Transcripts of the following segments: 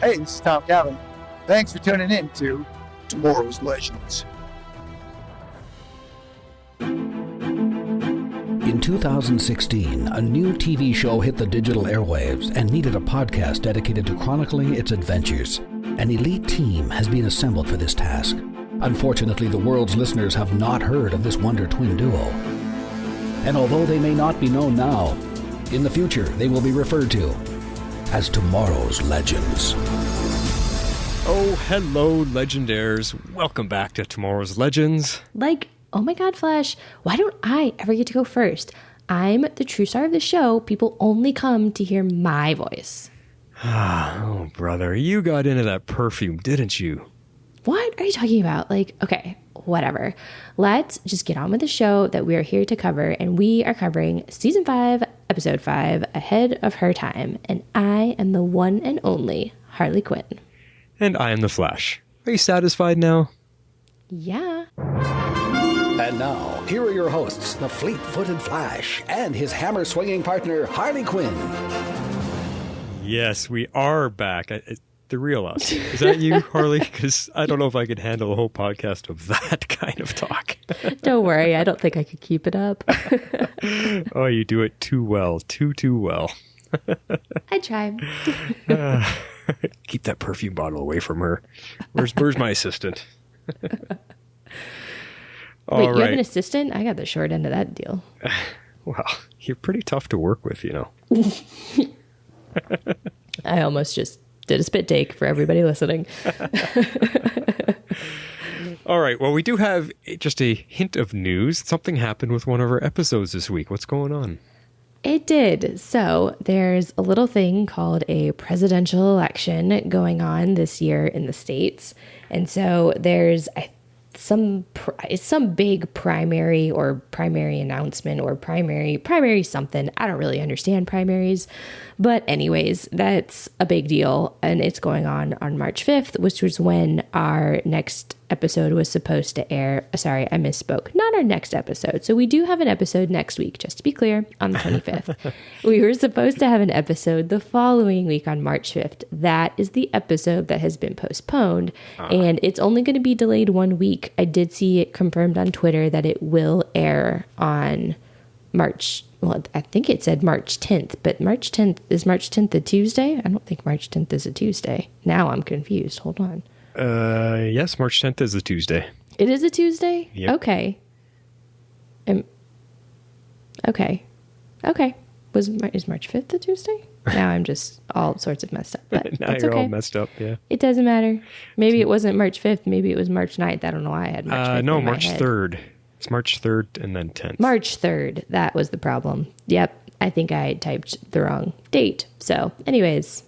Hey, this is Tom Calvin. Thanks for tuning in to Tomorrow's Legends. In 2016, a new TV show hit the digital airwaves and needed a podcast dedicated to chronicling its adventures. An elite team has been assembled for this task. Unfortunately, the world's listeners have not heard of this wonder twin duo. And although they may not be known now, in the future they will be referred to as Tomorrow's Legends. Oh, hello, Legendaires. Welcome back to Tomorrow's Legends. Oh my God, Flash, why don't I ever get to go first? I'm the true star of the show. People only come to hear my voice. Oh, brother, you got into that perfume, didn't you? What are you talking about? Okay, whatever. Let's just get on with the show that we are here to cover, and we are covering Season 5, Episode 5, Ahead of Her Time, and I am the one and only Harley Quinn. And I am the Flash. Are you satisfied now? Yeah. And now, here are your hosts, the fleet-footed Flash and his hammer-swinging partner, Harley Quinn. Yes, we are back. The real us. Is that you, Harley? Because I don't know if I could handle a whole podcast of that kind of talk. Don't worry, I don't think I could keep it up. Oh, you do it too well. Too well. I try. Keep that perfume bottle away from her. Where's my assistant? Wait, you have an assistant? I got the short end of that deal. Well, you're pretty tough to work with, you know. I almost just did a spit take for everybody listening. All right. Well, we do have just a hint of news. Something happened with one of our episodes this week. What's going on? It did. So there's a little thing called a presidential election going on this year in the States. And so there's some big primary announcement or primary something. I don't really understand primaries. But anyways, that's a big deal. And it's going on March 5th, which was when our next episode was supposed to air. Sorry, I misspoke. Not our next episode. So we do have an episode next week, just to be clear, on the 25th. We were supposed to have an episode the following week on March 5th. That is the episode that has been postponed. And it's only going to be delayed 1 week. I did see it confirmed on Twitter that it will air on March. Well, I think it said March 10th, but March 10th, is March 10th a Tuesday? I don't think March 10th is a Tuesday. Now I'm confused. Hold on. Yes, March 10th is a Tuesday. It is a Tuesday? Yep. Okay. Okay. Is March 5th a Tuesday? Now I'm just all sorts of messed up. But Now that's you're okay. all messed up, yeah. It doesn't matter. Maybe it wasn't March 5th. Maybe it was March 9th. I don't know why I had March 5th No, in my March head. 3rd. It's March 3rd and then 10th. March 3rd. That was the problem. Yep. I think I typed the wrong date. So anyways,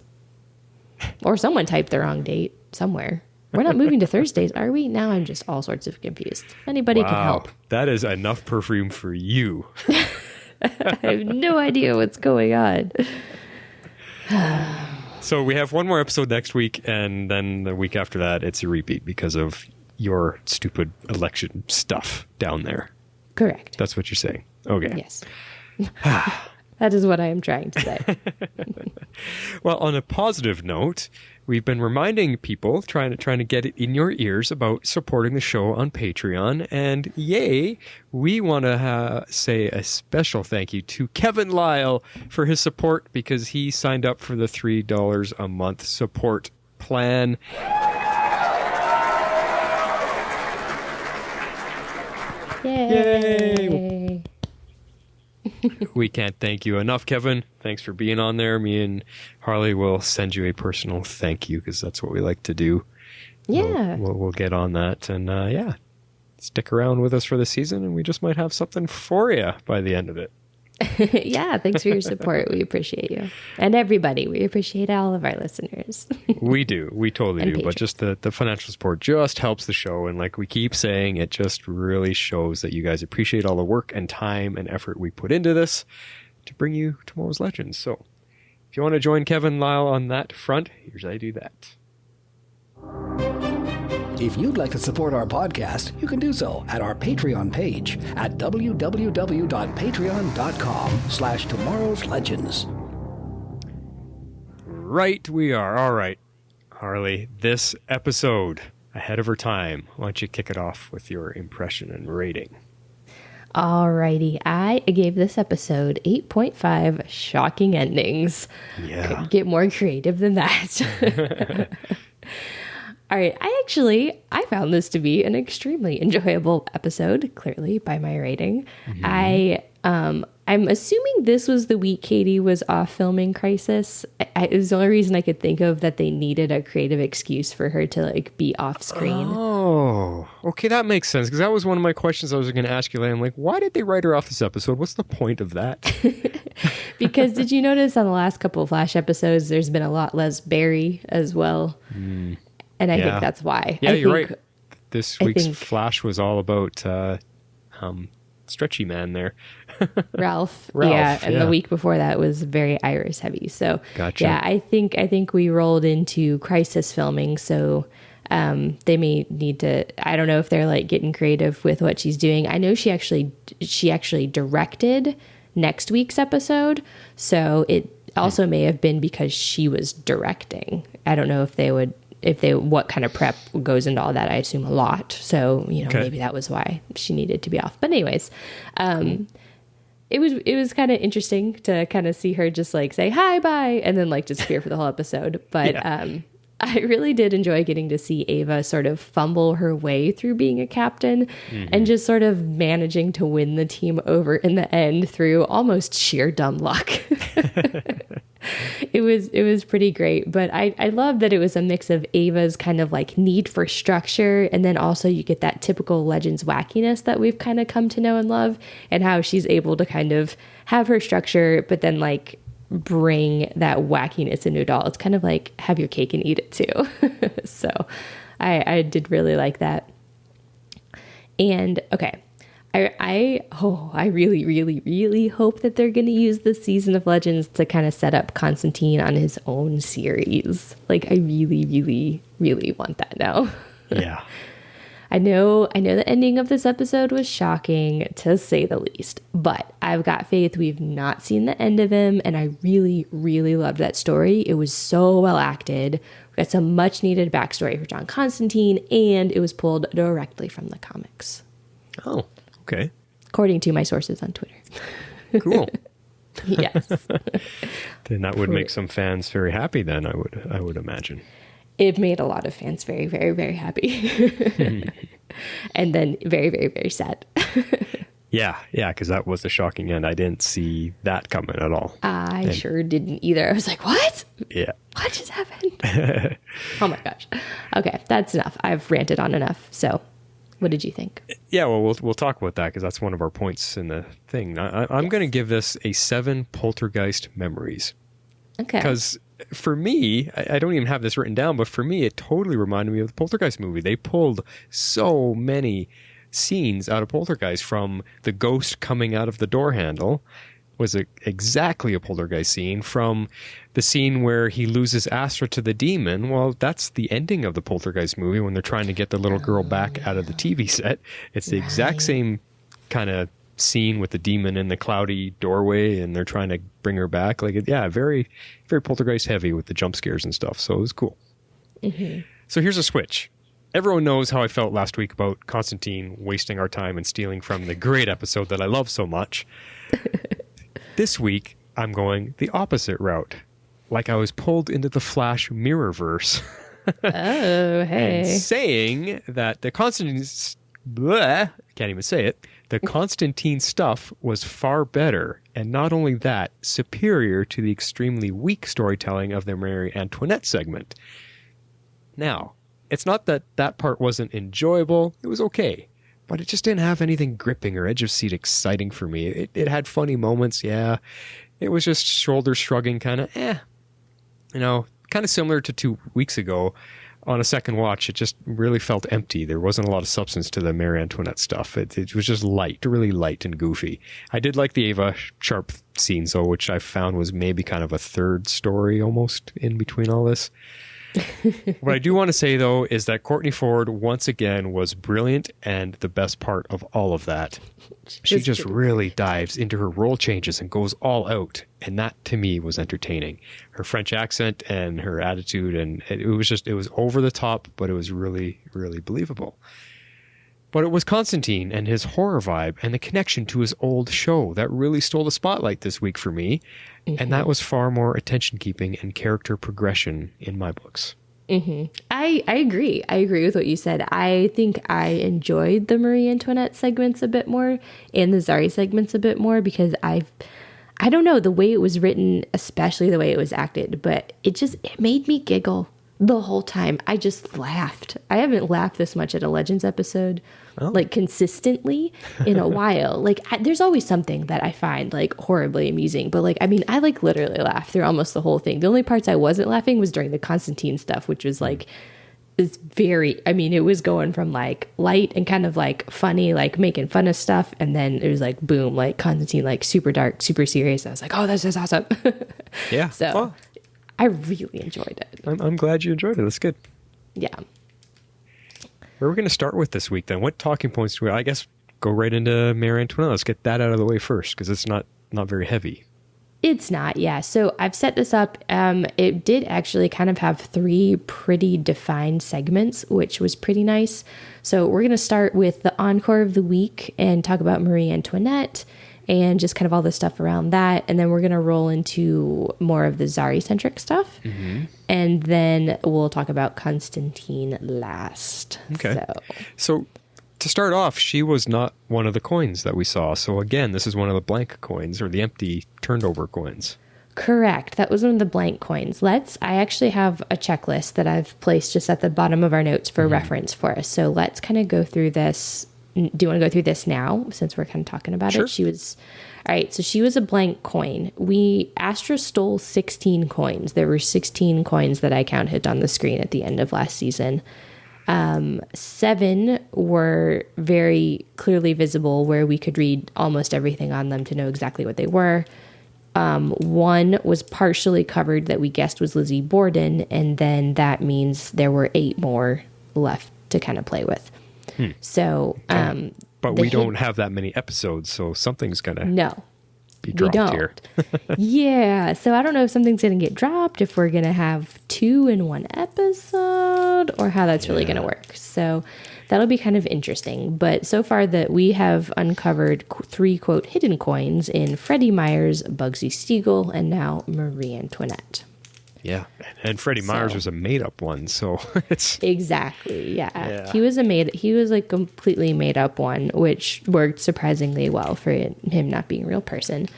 or someone typed the wrong date somewhere. We're not moving to Thursdays, are we? Now I'm just all sorts of confused. Anybody can help. That is enough perfume for you. I have no idea what's going on. So we have one more episode next week, and then the week after that, it's a repeat because of your stupid election stuff down there. Correct. That's what you're saying. Okay. Yes. That is what I am trying to say. Well, on a positive note, we've been reminding people, trying to get it in your ears about supporting the show on Patreon. And yay, we want to say a special thank you to Kevin Lyle for his support because he signed up for the $3 a month support plan. Yay. We can't thank you enough, Kevin. Thanks for being on there. Me and Harley will send you a personal thank you because that's what we like to do. Yeah. We'll get on that. And yeah, stick around with us for the season and we just might have something for you by the end of it. Yeah, thanks for your support. We appreciate you. And everybody, we appreciate all of our listeners. We do. We totally And do. But patrons. just the financial support just helps the show. And like we keep saying, it just really shows that you guys appreciate all the work and time and effort we put into this to bring you Tomorrow's Legends. So if you want to join Kevin Lyle on that front, here's how you do that. If you'd like to support our podcast, you can do so at our Patreon page at www.patreon.com/tomorrowslegends. Right, we are. All right. Harley, this episode, ahead of her time. Why don't you kick it off with your impression and rating? Alrighty, I gave this episode 8.5 shocking endings. Yeah. Couldn't get more creative than that. All right, I found this to be an extremely enjoyable episode, clearly by my rating. I'm assuming this was the week Katie was off filming Crisis. It was the only reason I could think of that they needed a creative excuse for her to like be off screen. Oh, okay, that makes sense, because that was one of my questions I was going to ask you later. I'm like, why did they write her off this episode? What's the point of that? Because did you notice on the last couple of Flash episodes, there's been a lot less Barry as well? And I think that's why. Yeah, you're right. This week's Flash was all about stretchy man there. Ralph, and the week before that was very Iris heavy. So gotcha. Yeah, I think we rolled into Crisis filming, so they may need to. I don't know if they're like getting creative with what she's doing. I know she actually directed next week's episode, so it also may have been because she was directing. I don't know if they what kind of prep goes into all that. I assume a lot. So, maybe that was why she needed to be off. But anyways, it was kind of interesting to kind of see her just like say hi, bye, and then like disappear for the whole episode. But I really did enjoy getting to see Ava sort of fumble her way through being a captain and just sort of managing to win the team over in the end through almost sheer dumb luck. It was pretty great, but I love that it was a mix of Ava's kind of like need for structure, and then also you get that typical Legends wackiness that we've kind of come to know and love, and how she's able to kind of have her structure, but then like bring that wackiness into it all. It's kind of like have your cake and eat it too. So I did really like that. And okay. I really, really, really hope that they're going to use this season of Legends to kind of set up Constantine on his own series. Like, I really, really, really want that now. Yeah. I know the ending of this episode was shocking, to say the least, but I've got faith we've not seen the end of him, and I really, really loved that story. It was so well acted. We got some much needed backstory for John Constantine, and it was pulled directly from the comics. Oh. Okay. According to my sources on Twitter. Cool. Yes. Then that would make some fans very happy then, I would imagine. It made a lot of fans very, very, very happy. And then very, very, very sad. Yeah, because that was a shocking end. I didn't see that coming at all. I sure didn't either. I was like, what? Yeah. What just happened? Oh my gosh. Okay, that's enough. I've ranted on enough. So what did you think? Yeah, well, we'll talk about that because that's one of our points in the thing. I'm going to give this a 7 poltergeist memories. Okay. Because for me, I don't even have this written down, but for me, it totally reminded me of the Poltergeist movie. They pulled so many scenes out of Poltergeist, from the ghost coming out of the door handle was exactly a poltergeist scene, from the scene where he loses Astra to the demon. Well, that's the ending of the Poltergeist movie when they're trying to get the little girl back out of the TV set. It's the exact same kind of scene with the demon in the cloudy doorway, and they're trying to bring her back. Like, very, very poltergeist heavy with the jump scares and stuff. So it was cool. Mm-hmm. So here's a switch. Everyone knows how I felt last week about Constantine wasting our time and stealing from the great episode that I love so much. This week, I'm going the opposite route. Like I was pulled into the Flash Mirrorverse. Oh, hey. And saying that the can't even say it. The Constantine stuff was far better, and not only that, superior to the extremely weak storytelling of the Marie Antoinette segment. Now, it's not that that part wasn't enjoyable. It was okay. But it just didn't have anything gripping or edge of seat exciting for me. It had funny moments, yeah. It was just shoulder shrugging kind of, kind of similar to 2 weeks ago. On a second watch, it just really felt empty. There wasn't a lot of substance to the Marie Antoinette stuff. It was just light, really light and goofy. I did like the Ava Sharpe scenes, though, which I found was maybe kind of a third story almost in between all this. What I do want to say, though, is that Courtney Ford, once again, was brilliant, and the best part of all of that, she just really dives into her role changes and goes all out, and that, to me, was entertaining. Her French accent and her attitude, and it was over the top, but it was really, really believable. But it was Constantine and his horror vibe and the connection to his old show that really stole the spotlight this week for me. Mm-hmm. And that was far more attention-keeping and character progression in my books. Mm-hmm. I agree. I agree with what you said. I think I enjoyed the Marie Antoinette segments a bit more and the Zari segments a bit more because I don't know, the way it was written, especially the way it was acted, but it made me giggle the whole time. I just laughed. I haven't laughed this much at a Legends episode, like consistently in a while. Like there's always something that I find like horribly amusing, but like, I mean, I like literally laughed through almost the whole thing. The only parts I wasn't laughing was during the Constantine stuff, which was like, it's very, I mean, it was going from like light and kind of like funny, like making fun of stuff. And then it was like, boom, like Constantine, like super dark, super serious. I was like, oh, this is awesome. Yeah. So well, I really enjoyed it. I'm glad you enjoyed it. That's good. Yeah. Where are we going to start with this week then? What talking points do we, I guess, go right into Marie Antoinette. Let's get that out of the way first because it's not very heavy. It's not, yeah. So I've set this up. It did actually kind of have 3 pretty defined segments, which was pretty nice. So we're going to start with the encore of the week and talk about Marie Antoinette and just kind of all the stuff around that. And then we're going to roll into more of the Zari-centric stuff. Mm-hmm. And then we'll talk about Constantine last. Okay. So to start off, she was not one of the coins that we saw. So again, this is one of the blank coins or the empty turned over coins. Correct. That was one of the blank coins. I actually have a checklist that I've placed just at the bottom of our notes for reference for us. So let's kind of go through this. Do you want to go through this now since we're kind of talking about it? All right. So she was a blank coin. Astra stole 16 coins. There were 16 coins that I counted on the screen at the end of last season. 7 were very clearly visible where we could read almost everything on them to know exactly what they were. 1 was partially covered that we guessed was Lizzie Borden. And then that means there were 8 more left to kind of play with. So, but we don't have that many episodes, so something's gonna be dropped here. Yeah, so I don't know if something's gonna get dropped, if we're gonna have 2 in one episode, or how that's really gonna work. So that'll be kind of interesting. But so far that we have uncovered 3 quote hidden coins in Freddie Myers, Bugsy Siegel, and now Marie Antoinette. Yeah, and Freddie Myers was a made-up one, so it's... Exactly, yeah. He was a completely made-up one, which worked surprisingly well for him not being a real person.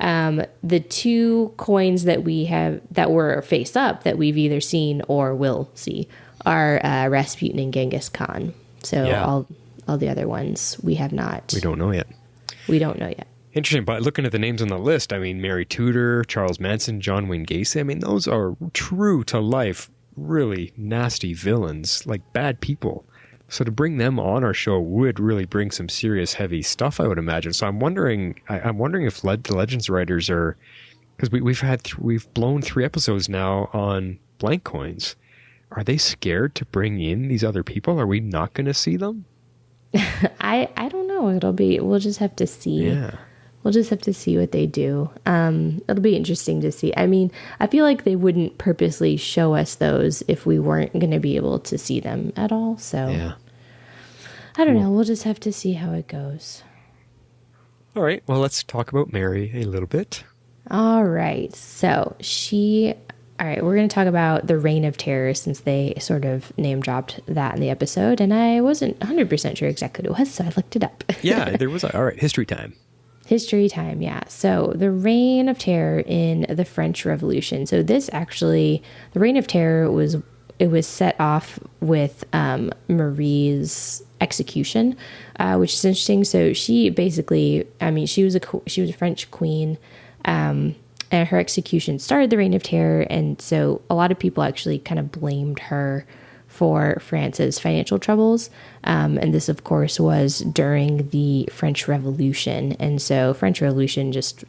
The 2 coins that we have that were face up that we've either seen or will see are Rasputin and Genghis Khan. So all the other ones we have not. We don't know yet. Interesting, but looking at the names on the list, I mean, Mary Tudor, Charles Manson, John Wayne Gacy, I mean, those are true to life, really nasty villains, like bad people. So to bring them on our show would really bring some serious heavy stuff, I would imagine. So I'm wondering if the Legends writers are, because we've blown 3 episodes now on blank coins. Are they scared to bring in these other people? Are we not going to see them? I don't know. We'll just have to see. Yeah. We'll just have to see what they do. It'll be interesting to see. I mean, I feel like they wouldn't purposely show us those if we weren't going to be able to see them at all. So I don't know. We'll just have to see how it goes. All right. Well, let's talk about Mary a little bit. All right. So we're going to talk about the Reign of Terror since they sort of name dropped that in the episode. And I wasn't 100% sure exactly what it was, so I looked it up. Yeah, there was all right, history time. History time, yeah. So the Reign of Terror in the French Revolution. So this actually, the Reign of Terror was set off with Marie's execution, which is interesting. So she basically, I mean, she was a French queen, and her execution started the Reign of Terror, and so a lot of people actually kind of blamed her for France's financial troubles. And this, of course, was during the French Revolution. And so French Revolution, just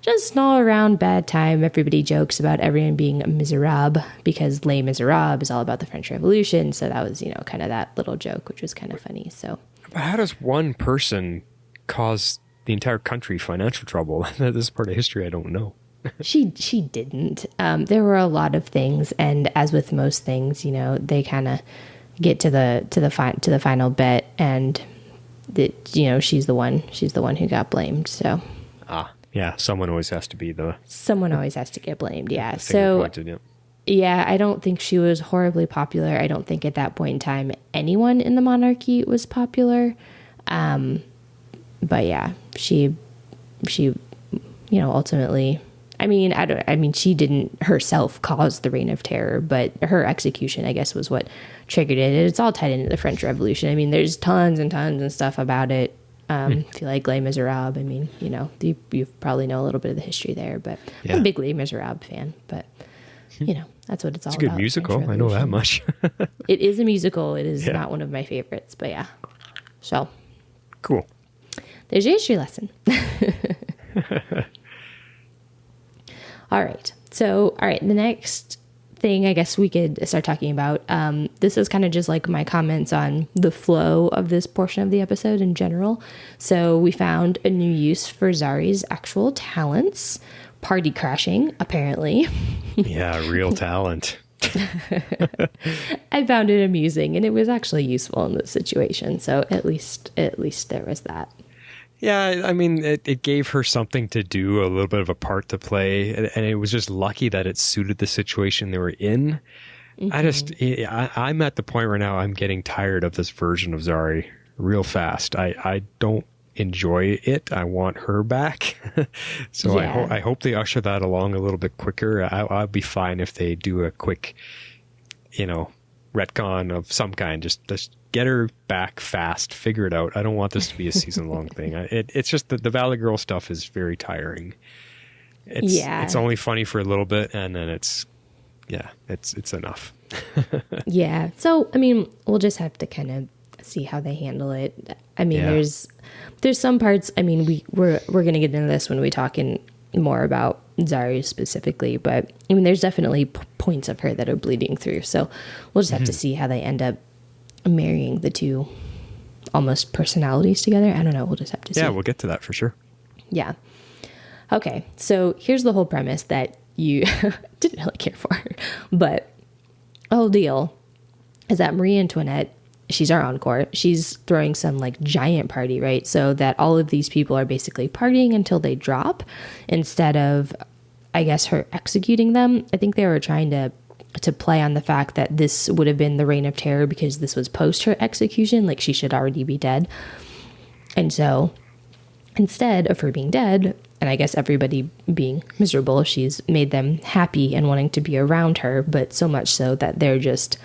an all-around bad time. Everybody jokes about everyone being miserable because Les Miserables is all about the French Revolution. So that was, kind of that little joke, which was kind of funny. So, but how does one person cause the entire country financial trouble? This is part of history I don't know. She didn't. There were a lot of things, and as with most things, they kind of get to the final bit, and that she's the one who got blamed. So yeah, someone always has to get blamed. Yeah. So pointed, yeah, I don't think she was horribly popular. I don't think at that point in time anyone in the monarchy was popular. But yeah, she ultimately. She didn't herself cause the Reign of Terror, but her execution, I guess, was what triggered it. It's all tied into the French Revolution. There's tons and tons and stuff about it. If you like Les Miserables, you probably know a little bit of the history there, but I'm a big Les Miserables fan, but that's what it's all about. It's a good musical. I know that much. It is a musical. It is not one of my favorites, but yeah. So. Cool. There's your history lesson. All right. So, the next thing I guess we could start talking about, this is kind of just like my comments on the flow of this portion of the episode in general. So we found a new use for Zari's actual talents, party crashing, apparently. Yeah, real talent. I found it amusing, and it was actually useful in this situation. So at least there was that. Yeah, it gave her something to do, a little bit of a part to play, and it was just lucky that it suited the situation they were in. Mm-hmm. I'm at the point right now I'm getting tired of this version of Zari real fast. I don't enjoy it. I want her back. So yeah. I hope they usher that along a little bit quicker. I'll be fine if they do a quick, retcon of some kind. Just get her back fast, figure it out. I don't want this to be a season-long thing. It's just that the Valley Girl stuff is very tiring. It's only funny for a little bit, and then it's enough. Yeah. So, we'll just have to kind of see how they handle it. There's some parts, we're going to get into this when we talk in more about Zari specifically, but there's definitely points of her that are bleeding through. So we'll just have to see how they end up marrying the two almost personalities together. I don't know. We'll just have to see. Yeah, we'll get to that for sure. Yeah. Okay. So here's the whole premise that you didn't really care for, but the whole deal is that Marie Antoinette, she's our encore. She's throwing some giant party, right? So that all of these people are basically partying until they drop instead of, I guess, her executing them. I think they were trying to play on the fact that this would have been the Reign of Terror because this was post her execution, she should already be dead. And so instead of her being dead, and I guess everybody being miserable, she's made them happy and wanting to be around her, but so much so that they're just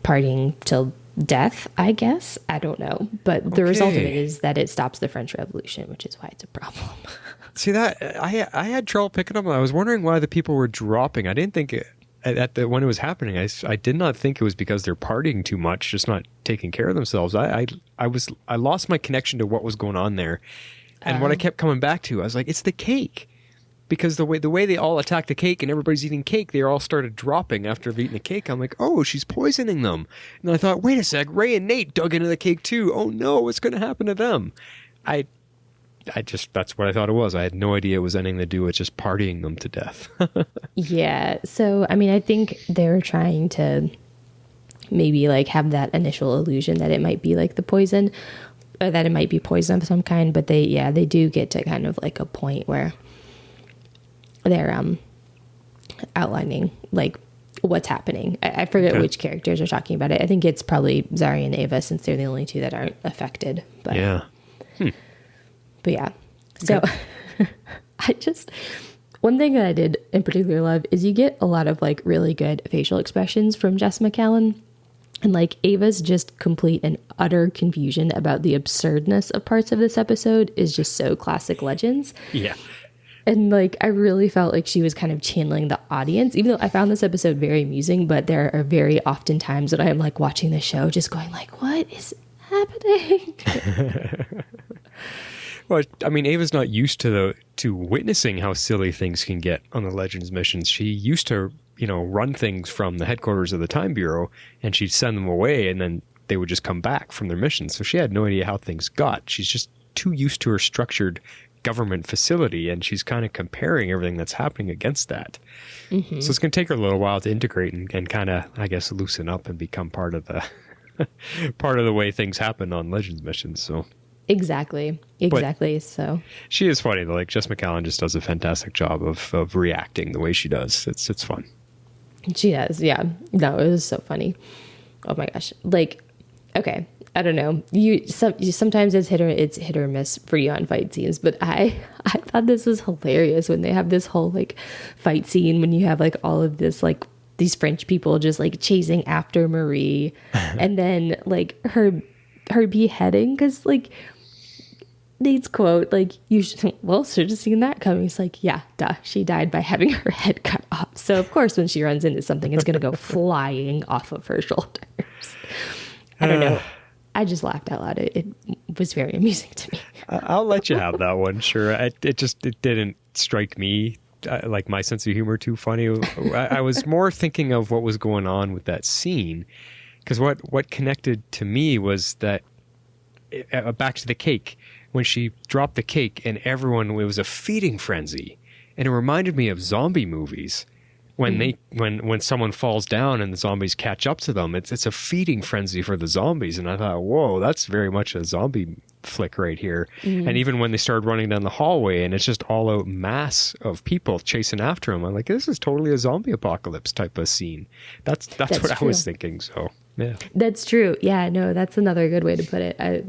partying till death, I guess. I don't know. But the result of it is that it stops the French Revolution, which is why it's a problem. See, that I had trouble picking up. I was wondering why the people were dropping. I didn't think when it was happening, I did not think it was because they're partying too much, just not taking care of themselves. I lost my connection to what was going on there. And what I kept coming back to, I was like, it's the cake. Because the way they all attacked the cake and everybody's eating cake, they all started dropping after they've eaten the cake. I'm like, oh, she's poisoning them. And then I thought, wait a sec, Ray and Nate dug into the cake too. Oh no, what's going to happen to them? That's what I thought it was. I had no idea it was anything to do with just partying them to death. Yeah. So, I think they were trying to maybe have that initial illusion that it might be the poison, or that it might be poison of some kind. But they do get to kind of a point where they're outlining what's happening. I forget which characters are talking about it. I think it's probably Zari and Ava, since they're the only two that aren't affected. But yeah. But yeah. So one thing that I did in particular love is you get a lot of really good facial expressions from Jess McCallan. And Ava's just complete and utter confusion about the absurdness of parts of this episode is just so classic Legends. Yeah. And like, I really felt like she was kind of channeling the audience, even though I found this episode very amusing, but there are very often times that I am like watching the show just going like, what is happening? Well, I mean, Ava's not used to witnessing how silly things can get on the Legends missions. She used to, run things from the headquarters of the Time Bureau, and she'd send them away, and then they would just come back from their missions. So she had no idea how things got. She's just too used to her structured government facility, and she's kind of comparing everything that's happening against that. Mm-hmm. So it's going to take her a little while to integrate and kind of, I guess, loosen up and become part of the part of the way things happen on Legends missions. So exactly. So she is funny though. Like Jess McCallan just does a fantastic job of reacting the way she does. It's fun. She does, yeah. No, it was so funny. Oh my gosh. Like, okay, I don't know. Sometimes it's hit or miss for you on fight scenes, but I thought this was hilarious when they have this whole like fight scene when you have like all of this like these French people just like chasing after Marie, and then like her beheading, because like Nate's quote, like, you should have seen that coming. It's like, yeah, duh, she died by having her head cut off. So of course when she runs into something, it's gonna go flying off of her shoulders. I don't know. I just laughed out loud. It was very amusing to me. I'll let you have that one. Sure. It didn't strike me like my sense of humor too funny. I was more thinking of what was going on with that scene, because what connected to me was that back to the cake, when she dropped the cake and it was a feeding frenzy, and it reminded me of zombie movies. When someone falls down and the zombies catch up to them, it's a feeding frenzy for the zombies. And I thought, whoa, that's very much a zombie flick right here. Mm. And even when they started running down the hallway and it's just all out mass of people chasing after them, I'm like, this is totally a zombie apocalypse type of scene. That's what true. I was thinking. So yeah, that's true. Yeah, no, that's another good way to put it. I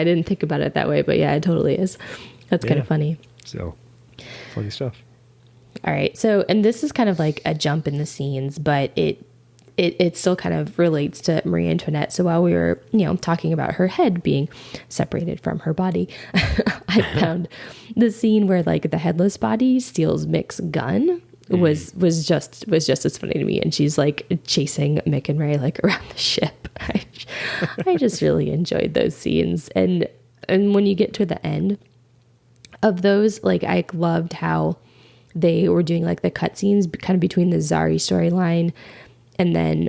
didn't think about it that way, but yeah, it totally is. That's kind of funny. So funny stuff. All right. So, and this is kind of like a jump in the scenes, but it still kind of relates to Marie Antoinette. So while we were, talking about her head being separated from her body, I found the scene where like the headless body steals Mick's gun was just as funny to me. And she's like chasing Mick and Ray like around the ship. I just really enjoyed those scenes. And when you get to the end of those, like I loved how they were doing like the cutscenes kind of between the Zari storyline and then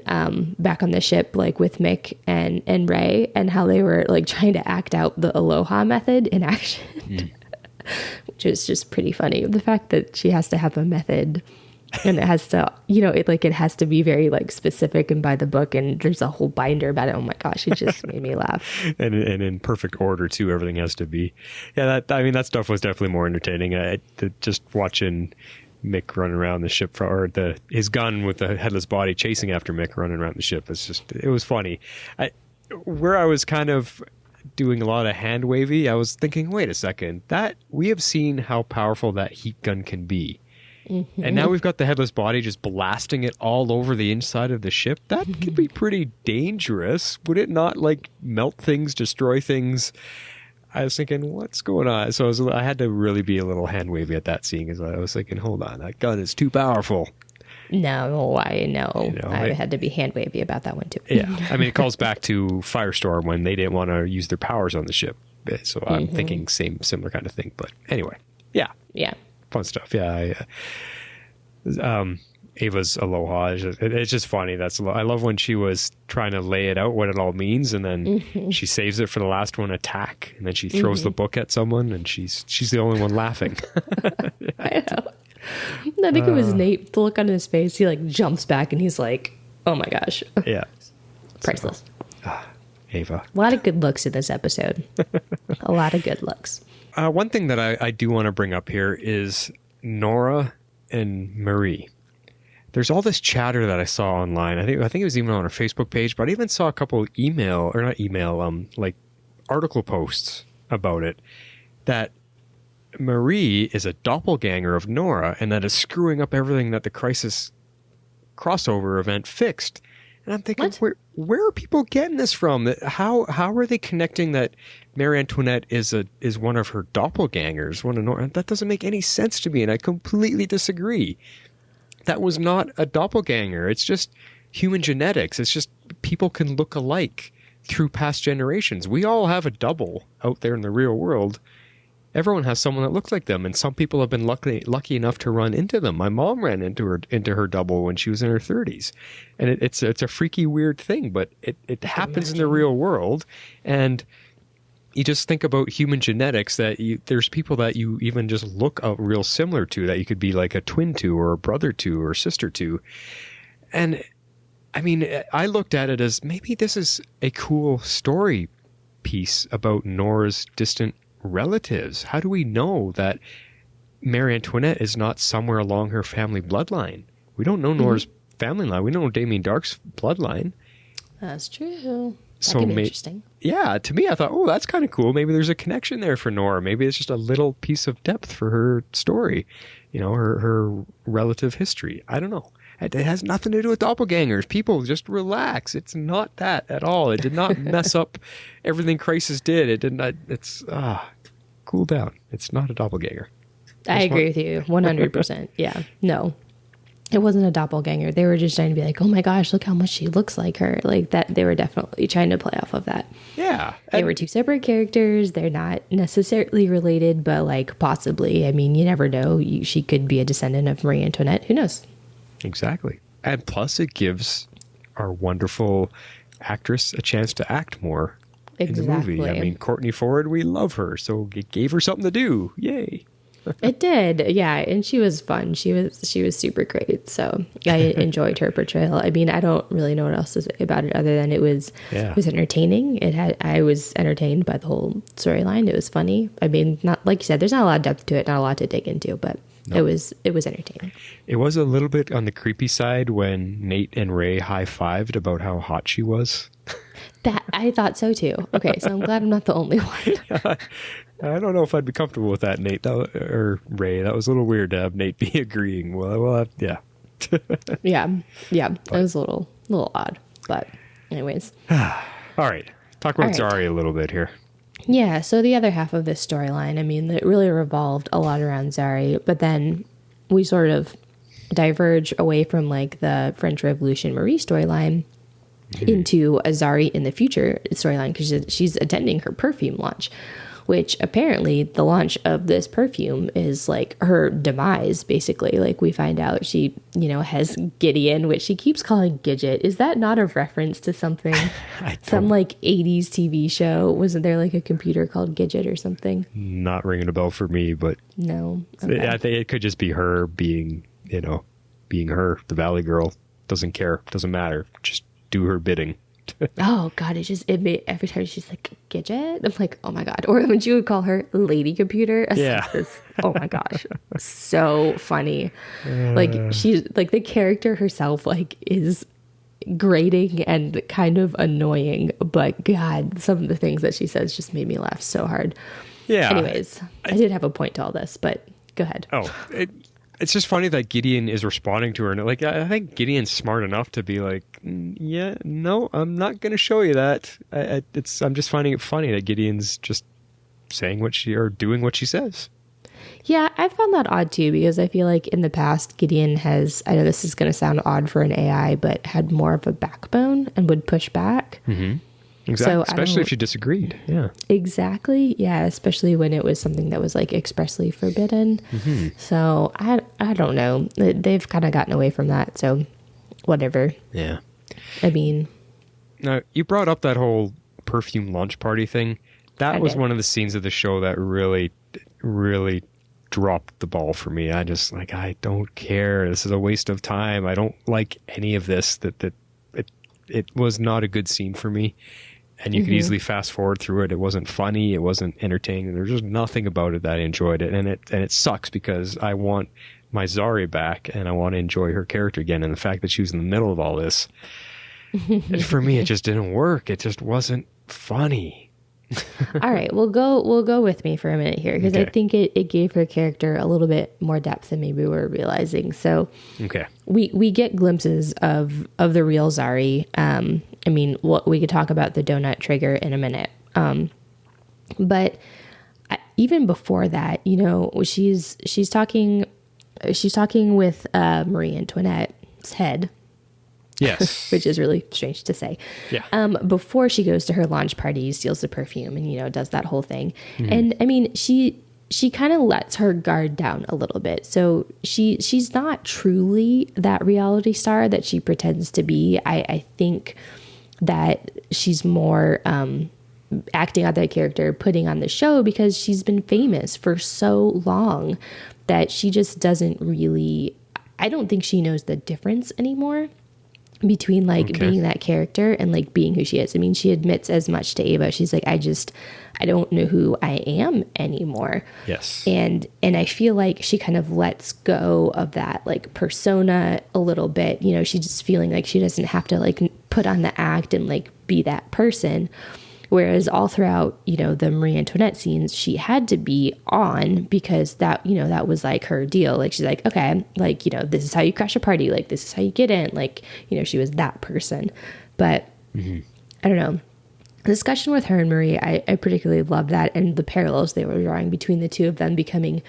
back on the ship, like with Mick and Ray, and how they were like trying to act out the ALOHA method in action, which is just pretty funny. The fact that she has to have a method and it has to, it has to be very like specific and by the book, and there's a whole binder about it. Oh my gosh, it just made me laugh. And in perfect order too, everything has to be. Yeah, that stuff was definitely more entertaining. Just watching Mick running around the ship, his gun with the headless body chasing after Mick running around the ship. It was funny. Where I was kind of doing a lot of hand wavy, I was thinking, wait a second, that we have seen how powerful that heat gun can be. Mm-hmm. And now we've got the headless body just blasting it all over the inside of the ship. That could be pretty dangerous. Would it not like melt things, destroy things? I was thinking, what's going on? So I had to really be a little hand wavy at that scene, because I was thinking, hold on, that gun is too powerful. No, I know. I had to be hand wavy about that one too. Yeah. I mean, it calls back to Firestorm when they didn't want to use their powers on the ship. So I'm thinking similar kind of thing. But anyway, yeah. Yeah. Fun stuff. Yeah. Ava's ALOHA. It's just funny. I love when she was trying to lay it out what it all means, and then she saves it for the last one attack, and then she throws the book at someone, and she's the only one laughing. I know. I think it was Nate. The look on his face, he like jumps back and he's like, "Oh my gosh!" Yeah, priceless. Ava. A lot of good looks in this episode. A lot of good looks. One thing that I do want to bring up here is Nora and Marie. There's all this chatter that I saw online. I think it was even on our Facebook page, but I even saw a couple like article posts about it, that Marie is a doppelganger of Nora and that is screwing up everything that the Crisis crossover event fixed. And I'm thinking, What? where are people getting this from? How are they connecting that Marie Antoinette is one of her doppelgangers? That doesn't make any sense to me, and I completely disagree. That was not a doppelganger. It's just human genetics. It's just people can look alike through past generations. We all have a double out there in the real world. Everyone has someone that looks like them, and some people have been lucky enough to run into them. My mom ran into her double when she was in her 30s, and it's a freaky weird thing, but it happens in the real world. And you just think about human genetics, that there's people that you even just look real similar to, that you could be like a twin to or a brother to or sister to. And I mean, I looked at it as maybe this is a cool story piece about Nora's distant relatives. How do we know that Marie Antoinette is not somewhere along her family bloodline? We don't know Nora's family line. We don't know Damien Dark's bloodline. That's true. That So could be interesting. Yeah, to me, I thought, oh, that's kind of cool. Maybe there's a connection there for Nora. Maybe it's just a little piece of depth for her story, her relative history. I don't know. It has nothing to do with doppelgangers. People, just relax. It's not that at all. It did not mess up everything Crisis did. It did not. It's cool down. It's not a doppelganger. I agree with you 100%. Yeah. No, it wasn't a doppelganger. They were just trying to be like, oh my gosh, look how much she looks like her. Like that. They were definitely trying to play off of that. Yeah. They were two separate characters. They're not necessarily related, but like possibly. I mean, you never know. She could be a descendant of Marie Antoinette. Who knows? Exactly. And plus it gives our wonderful actress a chance to act more in the movie. I mean, Courtney Ford, we love her, so it gave her something to do. Yay. It did. Yeah, and she was fun. She was super great. So I enjoyed her portrayal. I mean, I don't really know what else to say about it other than it was entertaining. I was entertained by the whole storyline. It was funny. I mean, not like you said, there's not a lot of depth to it, not a lot to dig into, but it was entertaining. It was a little bit on the creepy side when Nate and Ray high-fived about how hot she was. That I thought so too. Okay, so I'm glad I'm not the only one. I don't know if I'd be comfortable with that, Nate or Ray. That was a little weird to have Nate be agreeing. Well, yeah. yeah. It was a little odd, but anyways. All right, talk about Zari a little bit here. Yeah, so the other half of this storyline, I mean, it really revolved a lot around Zari, but then we sort of diverge away from like the French Revolution Marie storyline into a Zari in the future storyline, because she's attending her perfume launch, which apparently the launch of this perfume is like her demise, basically. Like we find out she, has Gideon, which she keeps calling Gidget. Is that not a reference to something? Some like 80s TV show? Wasn't there like a computer called Gidget or something? Not ringing a bell for me, but no. Okay. I think it could just be her being her, the Valley Girl. Doesn't care. Doesn't matter. Just do her bidding. Oh God, it made every time she's like Gidget, I'm like, oh my God. Or when she would call her Lady Computer, yeah. Oh my gosh, so funny. Like she's like the character herself, like is grating and kind of annoying, but God, some of the things that she says just made me laugh so hard. Yeah. Anyways, I did have a point to all this, but go ahead. Oh, it's just funny that Gideon is responding to her, and like I think Gideon's smart enough to be like, yeah, no, I'm not going to show you that. I'm just finding it funny that Gideon's just saying doing what she says. Yeah, I found that odd too, because I feel like in the past Gideon has, I know this is going to sound odd for an AI, but had more of a backbone and would push back. Mm-hmm. Exactly, so, especially if she disagreed. Yeah, exactly. Yeah, especially when it was something that was like expressly forbidden. Mm-hmm. So I don't know. They've kind of gotten away from that. So whatever. Yeah. I mean, now you brought up that whole perfume launch party thing. That was one of the scenes of the show that really, really dropped the ball for me. I just I don't care. This is a waste of time. I don't like any of this. It was not a good scene for me. And you could easily fast forward through it. It wasn't funny. It wasn't entertaining. There's just nothing about it that I enjoyed it. And it sucks because I want my Zari back and I want to enjoy her character again. And the fact that she was in the middle of all this, for me, it just didn't work. It just wasn't funny. All right, we'll go with me for a minute here because I think it gave her character a little bit more depth than maybe we're realizing. So we get glimpses of the real Zari. I mean, we could talk about the donut trigger in a minute. But even before that, you know, she's talking with Marie Antoinette's head. Yes. Which is really strange to say. Yeah. Before she goes to her launch party, steals the perfume and, you know, does that whole thing. And I mean, she kind of lets her guard down a little bit. So she's not truly that reality star that she pretends to be. I think that she's more acting out that character, putting on the show because she's been famous for so long that she just doesn't really, I don't think she knows the difference anymore between like being that character and like being who she is. I mean, she admits as much to Ava. She's like, I don't know who I am anymore. Yes. And I feel like she kind of lets go of that like persona a little bit. You know, she's just feeling like she doesn't have to like put on the act and like be that person. Whereas all throughout, you know, the Marie Antoinette scenes, she had to be on because that, you know, that was like her deal. Like, she's like, okay, like, you know, this is how you crash a party. Like, this is how you get in. Like, you know, she was that person. But I don't know. The discussion with her and Marie, I particularly loved that. And the parallels they were drawing between the two of them becoming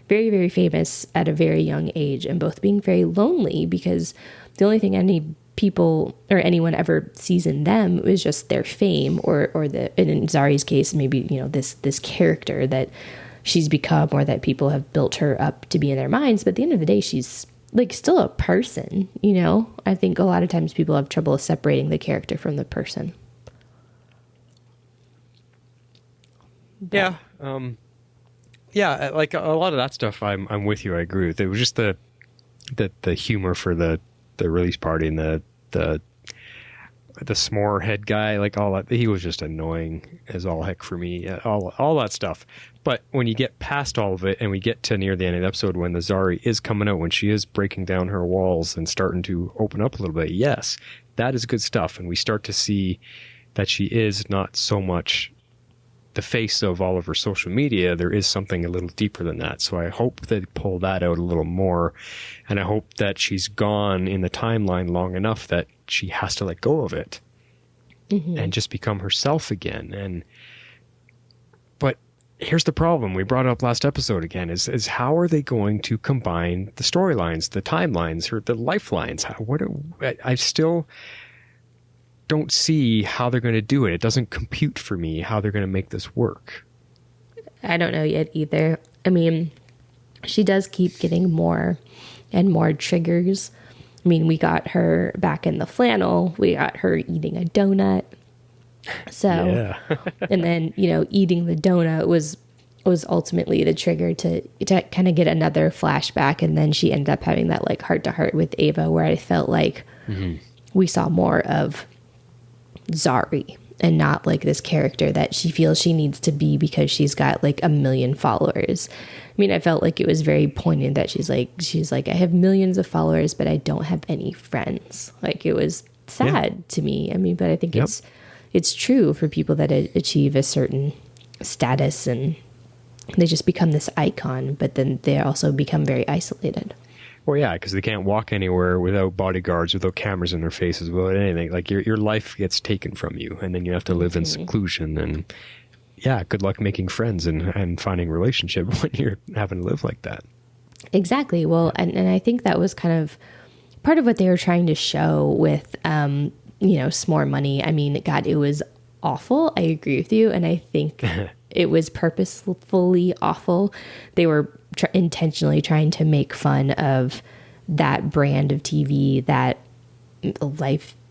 very, very famous at a very young age and both being very lonely because the only thing any people or anyone ever sees in them is just their fame or in Zari's case, maybe, you know, this character that she's become or that people have built her up to be in their minds. But at the end of the day, she's like still a person, you know. I think a lot of times people have trouble separating the character from the person. Yeah. Yeah, like a lot of that stuff I'm with you. I agree with. It was just the humor for the release party and the s'more head guy, like all that. He was just annoying as all heck for me. All that stuff. But when you get past all of it and we get to near the end of the episode when the Zari is coming out, when she is breaking down her walls and starting to open up a little bit, yes, that is good stuff. And we start to see that she is not so much the face of all of her social media. There is something a little deeper than that. So I hope they pull that out a little more. And I hope that she's gone in the timeline long enough that she has to let go of it and just become herself again. But here's the problem. We brought it up last episode again is how are they going to combine the storylines, the timelines, or the lifelines? I still don't see how they're going to do it. It doesn't compute for me how they're going to make this work. I don't know yet either. I mean, she does keep getting more and more triggers. I mean, we got her back in the flannel. We got her eating a donut. So, yeah. and then, you know, eating the donut was ultimately the trigger to kind of get another flashback. And then she ended up having that like heart to heart with Ava where I felt like we saw more of Zari and not like this character that she feels she needs to be because she's got like 1 million followers. I mean, I felt like it was very poignant that she's like, I have millions of followers, but I don't have any friends. Like, it was sad to me. I mean, but I think it's true for people that achieve a certain status and they just become this icon, but then they also become very isolated. Well, yeah, because they can't walk anywhere without bodyguards, without cameras in their faces, without anything. Like, your life gets taken from you, and then you have to live in seclusion. And yeah, good luck making friends and finding a relationship when you're having to live like that. Exactly. Well, and I think that was kind of part of what they were trying to show with, you know, S'more Money. I mean, God, it was awful. I agree with you. And I think it was purposefully awful. They were intentionally trying to make fun of that brand of TV, that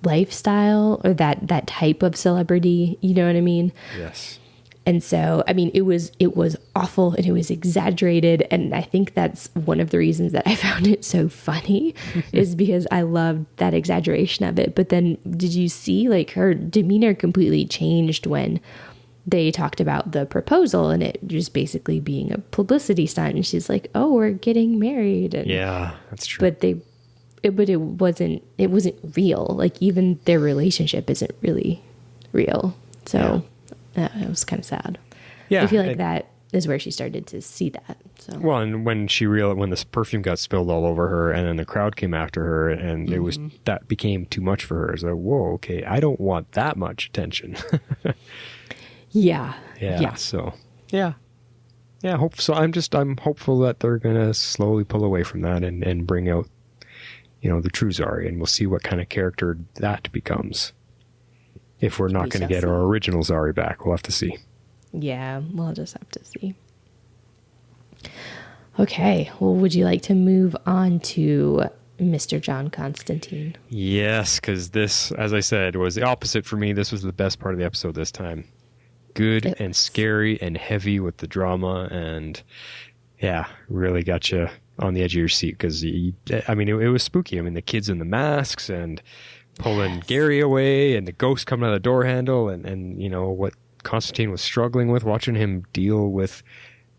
lifestyle, or that type of celebrity. You know what I mean? Yes. And so, I mean, it was awful and it was exaggerated. And I think that's one of the reasons that I found it so funny is because I loved that exaggeration of it. But then did you see like her demeanor completely changed when they talked about the proposal and it just basically being a publicity stunt? And she's like, oh, we're getting married. And, yeah, that's true. But it wasn't real. Like, even their relationship isn't really real. So It was kind of sad. Yeah. I feel like that is where she started to see that. So. Well, and when when this perfume got spilled all over her, and then the crowd came after her, and it was that became too much for her. It's like, whoa, okay, I don't want that much attention. Yeah. So, yeah. Hope so. I'm hopeful that they're gonna slowly pull away from that and bring out, the true Zari, and we'll see what kind of character that becomes. If we're not going to get our original Zari back, we'll have to see. Yeah, we'll just have to see. Okay, well, would you like to move on to Mr. John Constantine? Yes, because this, as I said, was the opposite for me. This was the best part of the episode this time. Good and scary and heavy with the drama, and really got you on the edge of your seat because, it was spooky. I mean, the kids in the masks and pulling Gary away and the ghost coming out of the door handle and what Constantine was struggling with, watching him deal with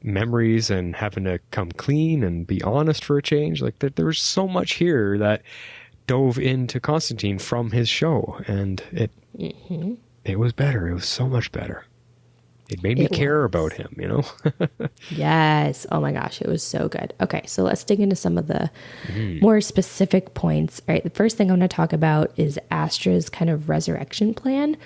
memories and having to come clean and be honest for a change. Like there was so much here that dove into Constantine from his show, and it was better. It was so much better. It made me care about him, Yes. Oh my gosh, it was so good. Okay, so let's dig into some of the more specific points. All right, the first thing I'm going to talk about is Astra's kind of resurrection plan,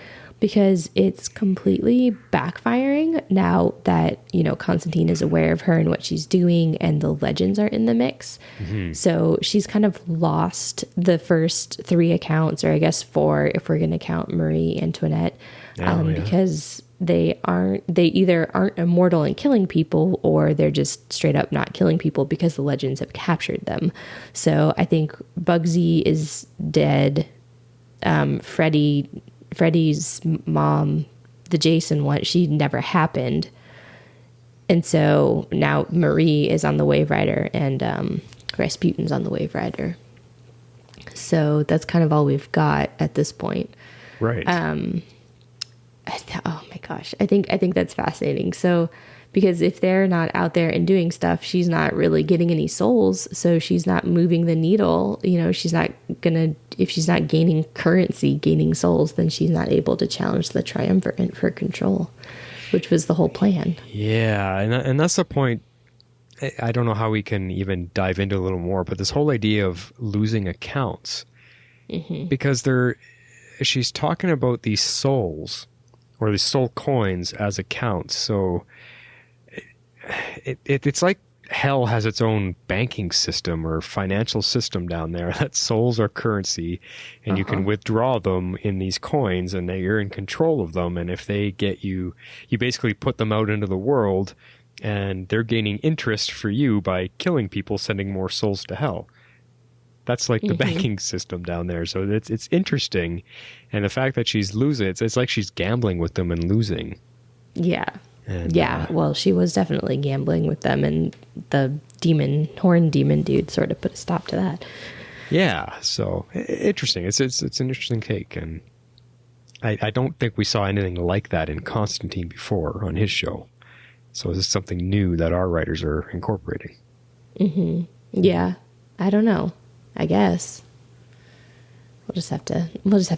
because it's completely backfiring now that, Constantine is aware of her and what she's doing, and the legends are in the mix. So she's kind of lost the first 3 accounts, or I guess 4 if we're going to count Marie Antoinette, because they either aren't immortal and killing people, or they're just straight up not killing people because the legends have captured them. So I think Bugsy is dead. Freddy's mom, the Jason one, she never happened. And so now Marie is on the Wave Rider, and Rasputin's on the Wave Rider. So that's kind of all we've got at this point. Right. Oh my gosh. I think that's fascinating. So, because if they're not out there and doing stuff, she's not really getting any souls. So she's not moving the needle. She's not if she's not gaining currency, gaining souls, then she's not able to challenge the Triumvirate for control, which was the whole plan. Yeah. And that's the point. I don't know how we can even dive into a little more, but this whole idea of losing accounts, because she's talking about these souls, or these soul coins, as accounts. So it's like hell has its own banking system or financial system down there, that souls are currency, and you can withdraw them in these coins, and you're in control of them. And if they get you basically put them out into the world, and they're gaining interest for you by killing people, sending more souls to hell. That's like the banking system down there. So it's interesting. And the fact that she's losing, it's like she's gambling with them and losing. Yeah. And, well, she was definitely gambling with them, and the horn demon dude sort of put a stop to that. Yeah. So interesting. It's an interesting take. And I don't think we saw anything like that in Constantine before on his show. So this is something new that our writers are incorporating. Yeah. I don't know. I guess we'll just have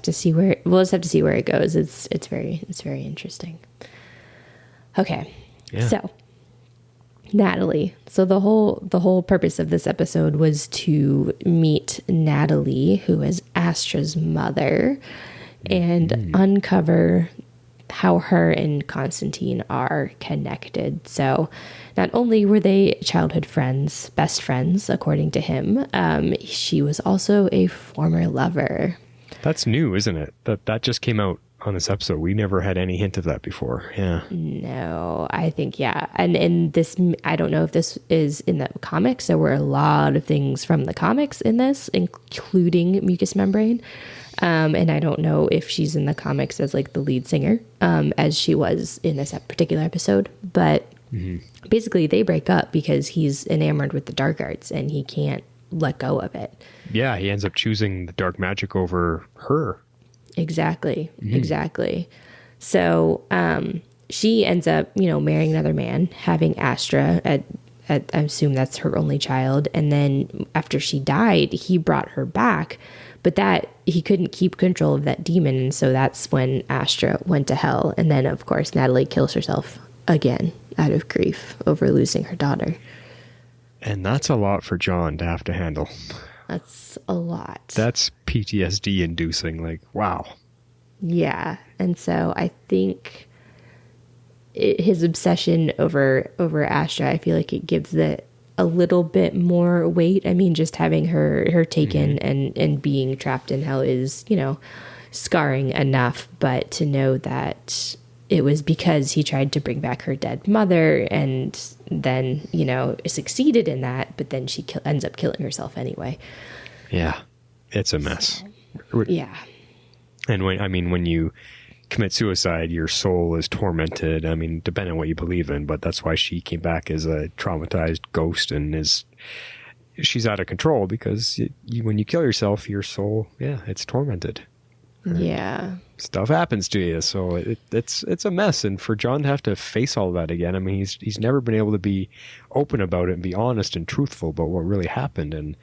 to see where it goes. It's very interesting. Okay. Yeah. So Natalie. So the whole purpose of this episode was to meet Natalie, who is Astra's mother, and uncover how her and Constantine are connected. So not only were they childhood friends, best friends, according to him, she was also a former lover. That's new, isn't it? That just came out on this episode. We never had any hint of that before. Yeah. No, I think, yeah. And in this, I don't know if this is in the comics. There were a lot of things from the comics in this, including mucous membrane. And I don't know if she's in the comics as like the lead singer, as she was in this particular episode. But basically they break up because he's enamored with the dark arts and he can't let go of it. Yeah, he ends up choosing the dark magic over her. Exactly. So she ends up, marrying another man, having Astra at I assume that's her only child. And then after she died, he brought her back. but that he couldn't keep control of that demon. And so that's when Astra went to hell. And then, of course, Natalie kills herself again out of grief over losing her daughter. And that's a lot for John to have to handle. That's a lot. That's PTSD inducing. Like, wow. Yeah. And so I think his obsession over Astra, I feel like it gives it a little bit more weight. I mean, just having her taken and being trapped in hell is, scarring enough. But to know that it was because he tried to bring back her dead mother and then, succeeded in that, but then she ends up killing herself anyway. Yeah, it's a mess. Yeah. And when you commit suicide, your soul is tormented. I mean, depending on what you believe in, but that's why she came back as a traumatized ghost and she's out of control because when you kill yourself, your soul, it's tormented. Yeah. Stuff happens to you, so it's a mess. And for John to have to face all that again, I mean, he's never been able to be open about it and be honest and truthful about what really happened. And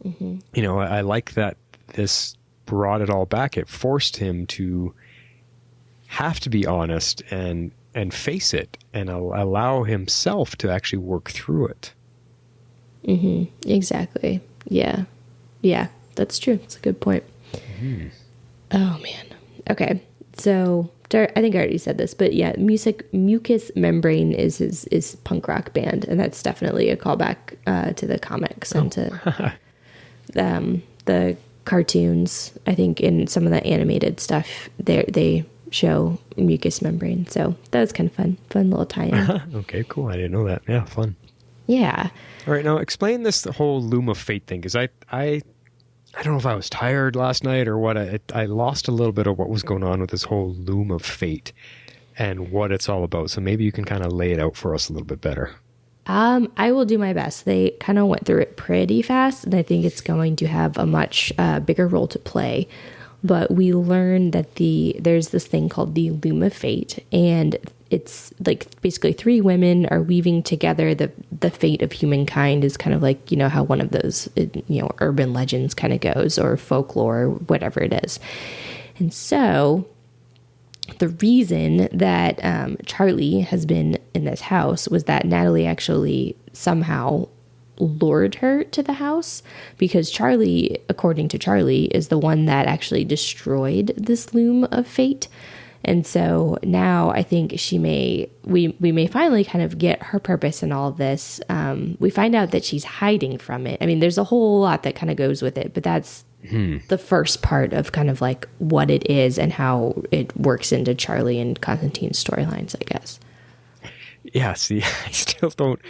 I like that this brought it all back. It forced him to have to be honest and face it and allow himself to actually work through it. Exactly. Yeah. That's true. It's a good point. Oh man. Okay. So I think I already said this, but yeah, Mucus Membrane is his punk rock band, and that's definitely a callback to the comics and to the cartoons. I think in some of the animated stuff, they show Mucus Membrane, so that was kind of fun little tie-in. Okay, cool. I didn't know that. Yeah, fun. Yeah. All right, now explain the whole Loom of Fate thing, because I don't know if I was tired last night or what. I lost a little bit of what was going on with this whole Loom of Fate and what it's all about. So maybe you can kind of lay it out for us a little bit better. I will do my best. They kind of went through it pretty fast, and I think it's going to have a much bigger role to play. But we learned that there's this thing called the Loom of Fate, and it's like basically three women are weaving together the fate of humankind. Is kind of like, how one of those, urban legends kind of goes, or folklore, or whatever it is. And so the reason that Charlie has been in this house was that Natalie actually somehow lured her to the house, because Charlie, according to Charlie, is the one that actually destroyed this Loom of Fate. And so now I think we may finally kind of get her purpose in all of this. We find out that she's hiding from it. I mean, there's a whole lot that kind of goes with it, but that's the first part of kind of like what it is and how it works into Charlie and Constantine's storylines, I guess. Yeah, see, I still don't...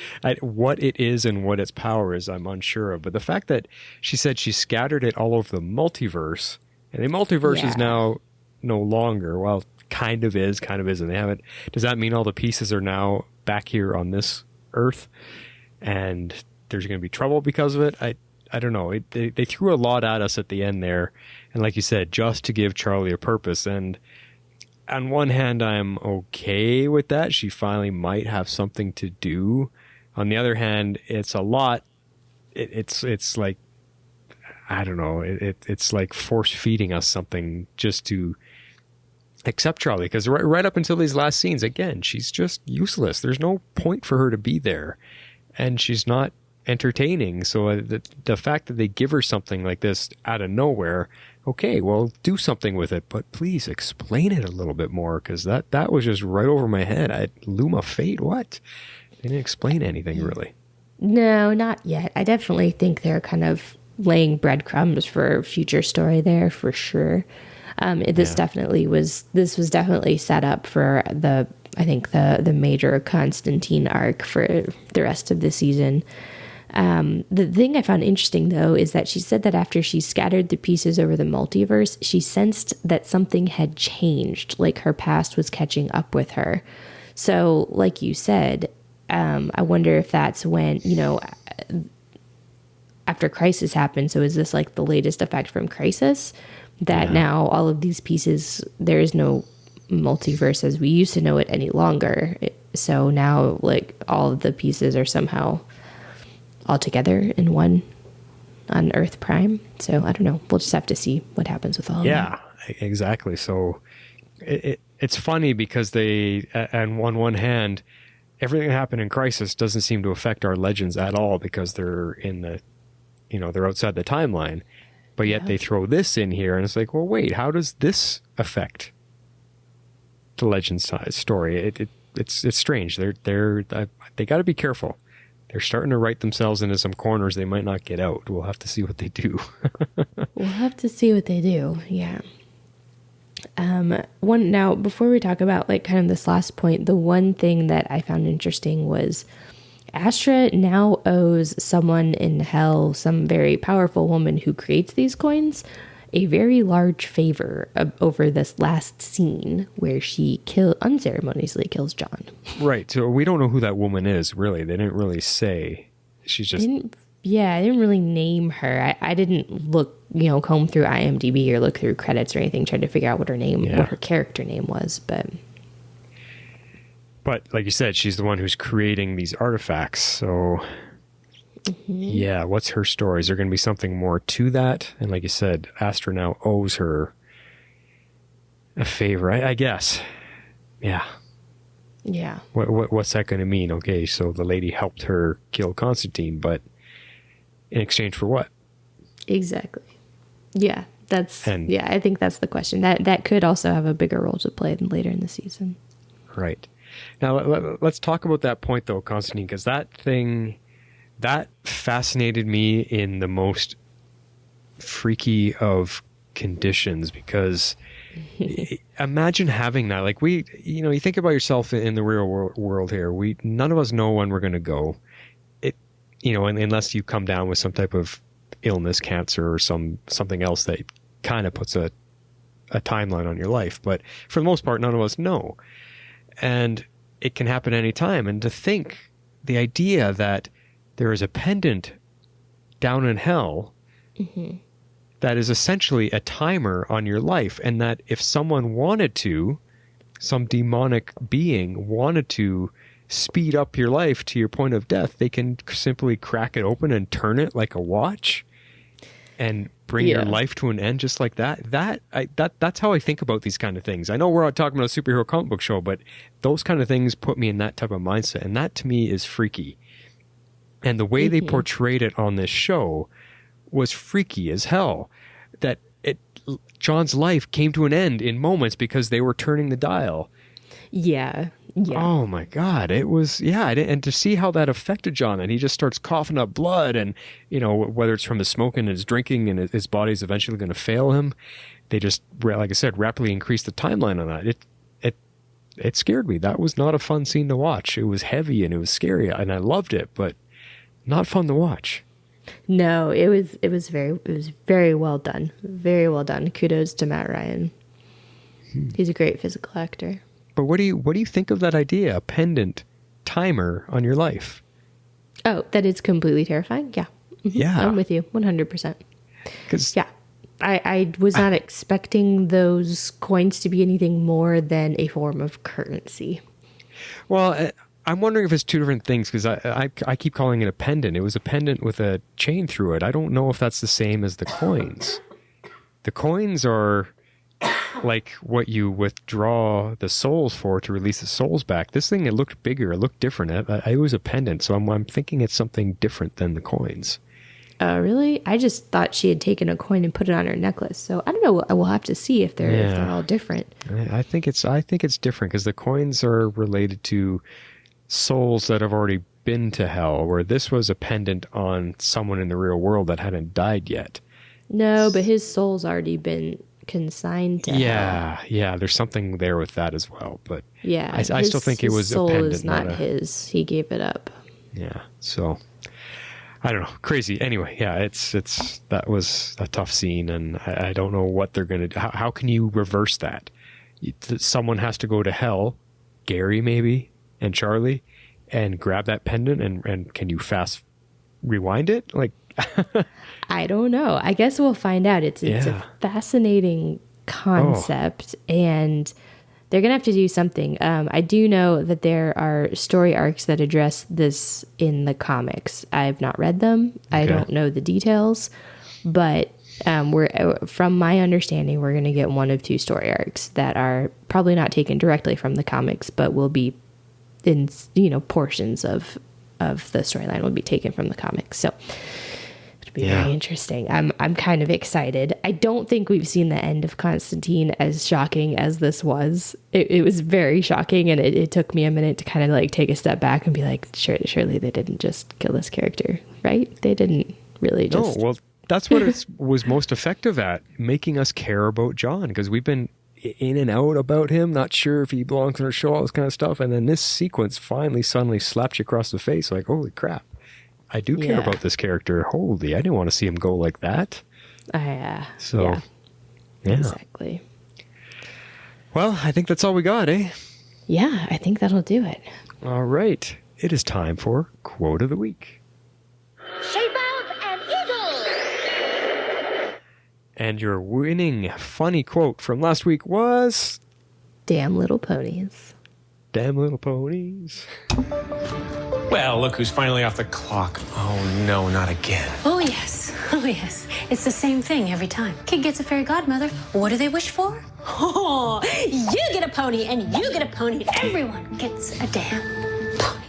what it is and what its power is, I'm unsure of. But the fact that she said she scattered it all over the multiverse, and the multiverse is now no longer... Well, kind of is, kind of isn't. They haven't... Does that mean all the pieces are now back here on this Earth, and there's going to be trouble because of it? I don't know. They threw a lot at us at the end there, and like you said, just to give Charlie a purpose. And on one hand, I'm okay with that. She finally might have something to do. On the other hand, it's a lot. It's like, I don't know. It's like force feeding us something just to accept Charlie. Because right up until these last scenes, again, she's just useless. There's no point for her to be there, and she's not entertaining. So the fact that they give her something like this out of nowhere, okay, well, do something with it, but please explain it a little bit more, because that was just right over my head. Loom of Fate, what? They didn't explain anything, really. No, not yet. I definitely think they're kind of laying breadcrumbs for future story there, for sure. This was definitely set up for the major Constantine arc for the rest of the season. The thing I found interesting, though, is that she said that after she scattered the pieces over the multiverse, she sensed that something had changed, like her past was catching up with her. So, like you said, I wonder if that's when, after Crisis happened, so is this like the latest effect from Crisis? That now all of these pieces, there is no multiverse as we used to know it any longer. So now, like, all of the pieces are somehow all together in one on Earth Prime. So I don't know. We'll just have to see what happens with all of them. Yeah, exactly. So it's funny because they, on one hand, everything that happened in Crisis doesn't seem to affect our legends at all because they're in the, they're outside the timeline. But yet they throw this in here, and it's like, well, wait, how does this affect the Legends story? It's strange. They got to be careful. They're starting to write themselves into some corners they might not get out. We'll have to see what they do. We'll have to see what they do. Yeah. Now, before we talk about like kind of this last point, the one thing that I found interesting was Astra now owes someone in hell, some very powerful woman who creates these coins, a very large favor over this last scene where she unceremoniously kills John. Right. So we don't know who that woman is, really. They didn't really say. She's just... I didn't really name her. I didn't look, comb through IMDb or look through credits or anything, trying to figure out what her character name was, But like you said, she's the one who's creating these artifacts. So, yeah, what's her story? Is there going to be something more to that? And like you said, Astra now owes her a favor, I guess. Yeah. Yeah. What's that going to mean? Okay, so the lady helped her kill Constantine, but in exchange for what? Exactly. Yeah, I think that's the question. That could also have a bigger role to play later in the season. Right. Now, let's talk about that point, though, Constantine, because that fascinated me in the most freaky of conditions, because imagine having that. Like you think about yourself in the real world here. None of us know when we're going to go. Unless you come down with some type of illness, cancer, or something else that kind of puts a timeline on your life. But for the most part, none of us know. And it can happen any time. And to think, the idea that there is a pendant down in hell that is essentially a timer on your life, and that if someone wanted to, some demonic being wanted to speed up your life to your point of death, they can simply crack it open and turn it like a watch and bring your life to an end just like that. That's how I think about these kind of things. I know we're not talking about a superhero comic book show, but those kind of things put me in that type of mindset, and that to me is freaky. And the way they portrayed it on this show was freaky as hell. That John's life came to an end in moments because they were turning the dial. Yeah. Oh my God. It was, and to see how that affected John, and he just starts coughing up blood, and, whether it's from the smoking and his drinking, and his body's eventually going to fail him. They just, like I said, rapidly increased the timeline on that. It scared me. That was not a fun scene to watch. It was heavy and it was scary, and I loved it, but not fun to watch. No, it was very well done. Very well done. Kudos to Matt Ryan. He's a great physical actor. But what do you think of that idea? A pendant timer on your life? Oh, that is completely terrifying. Yeah. Yeah. I'm with you 100%. Yeah. I was not expecting those coins to be anything more than a form of currency. Well, I'm wondering if it's two different things, because I keep calling it a pendant. It was a pendant with a chain through it. I don't know if that's the same as the coins. The coins are like what you withdraw the souls for to release the souls back. This thing, it looked bigger. It looked different. It was a pendant, so I'm thinking it's something different than the coins. Really? I just thought she had taken a coin and put it on her necklace. So I don't know. We'll have to see if they're all different. I think it's different, because the coins are related to souls that have already been to hell, where this was a pendant on someone in the real world that hadn't died yet. No, but his soul's already been consigned to hell. Yeah, there's something there with that as well. But yeah, I still think it was a pendant. His soul is not his. He gave it up. Yeah, so I don't know. Crazy. Anyway, yeah, that was a tough scene, and I don't know what they're going to do. How can you reverse that? Someone has to go to hell, Gary maybe, and Charlie, and grab that pendant, and can you fast rewind it? Like, I don't know. I guess we'll find out. It's a fascinating concept, and they're going to have to do something. I do know that there are story arcs that address this in the comics. I've not read them. I don't know the details, but from my understanding, we're going to get one of two story arcs that are probably not taken directly from the comics, but will be in, portions of the storyline will be taken from the comics. So it'll be very interesting. I'm kind of excited. I don't think we've seen the end of Constantine as shocking as this was. It was very shocking, and it took me a minute to kind of like take a step back and be like, surely they didn't just kill this character, right? They didn't really just... No, well, that's what it was most effective at, making us care about John, because we've been in and out about him, not sure if he belongs in our show, all this kind of stuff. And then this sequence finally suddenly slapped you across the face like, holy crap, I do care about this character. Holy, I didn't want to see him go like that. Exactly. Well, I think that's all we got, eh? Yeah, I think that'll do it. All right. It is time for Quote of the Week. Shape out an eagle! And your winning funny quote from last week was... Damn little ponies. Damn little ponies. Well, look who's finally off the clock. Oh, no, not again. Oh, yes. Oh, yes. It's the same thing every time. Kid gets a fairy godmother. What do they wish for? Oh, you get a pony, and you get a pony. Everyone gets a damn pony.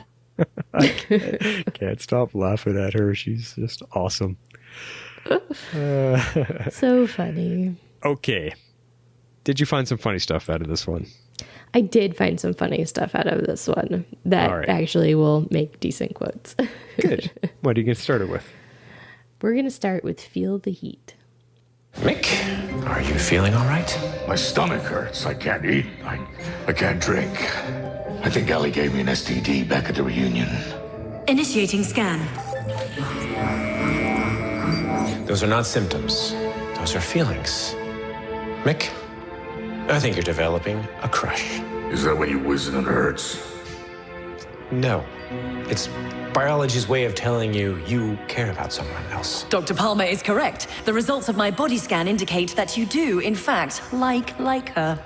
I can't stop laughing at her. She's just awesome. So funny. Okay. Did you find some funny stuff out of this one? I did find some funny stuff out of this one that actually will make decent quotes. Good. What are you going to start it with? We're going to start with Feel the Heat. Mick, are you feeling all right? My stomach hurts. I can't eat. I can't drink. I think Ellie gave me an STD back at the reunion. Initiating scan. Those are not symptoms. Those are feelings. Mick, I think you're developing a crush. Is that when you whiz it and it hurts? No. It's biology's way of telling you you care about someone else. Dr. Palmer is correct. The results of my body scan indicate that you do, in fact, like her.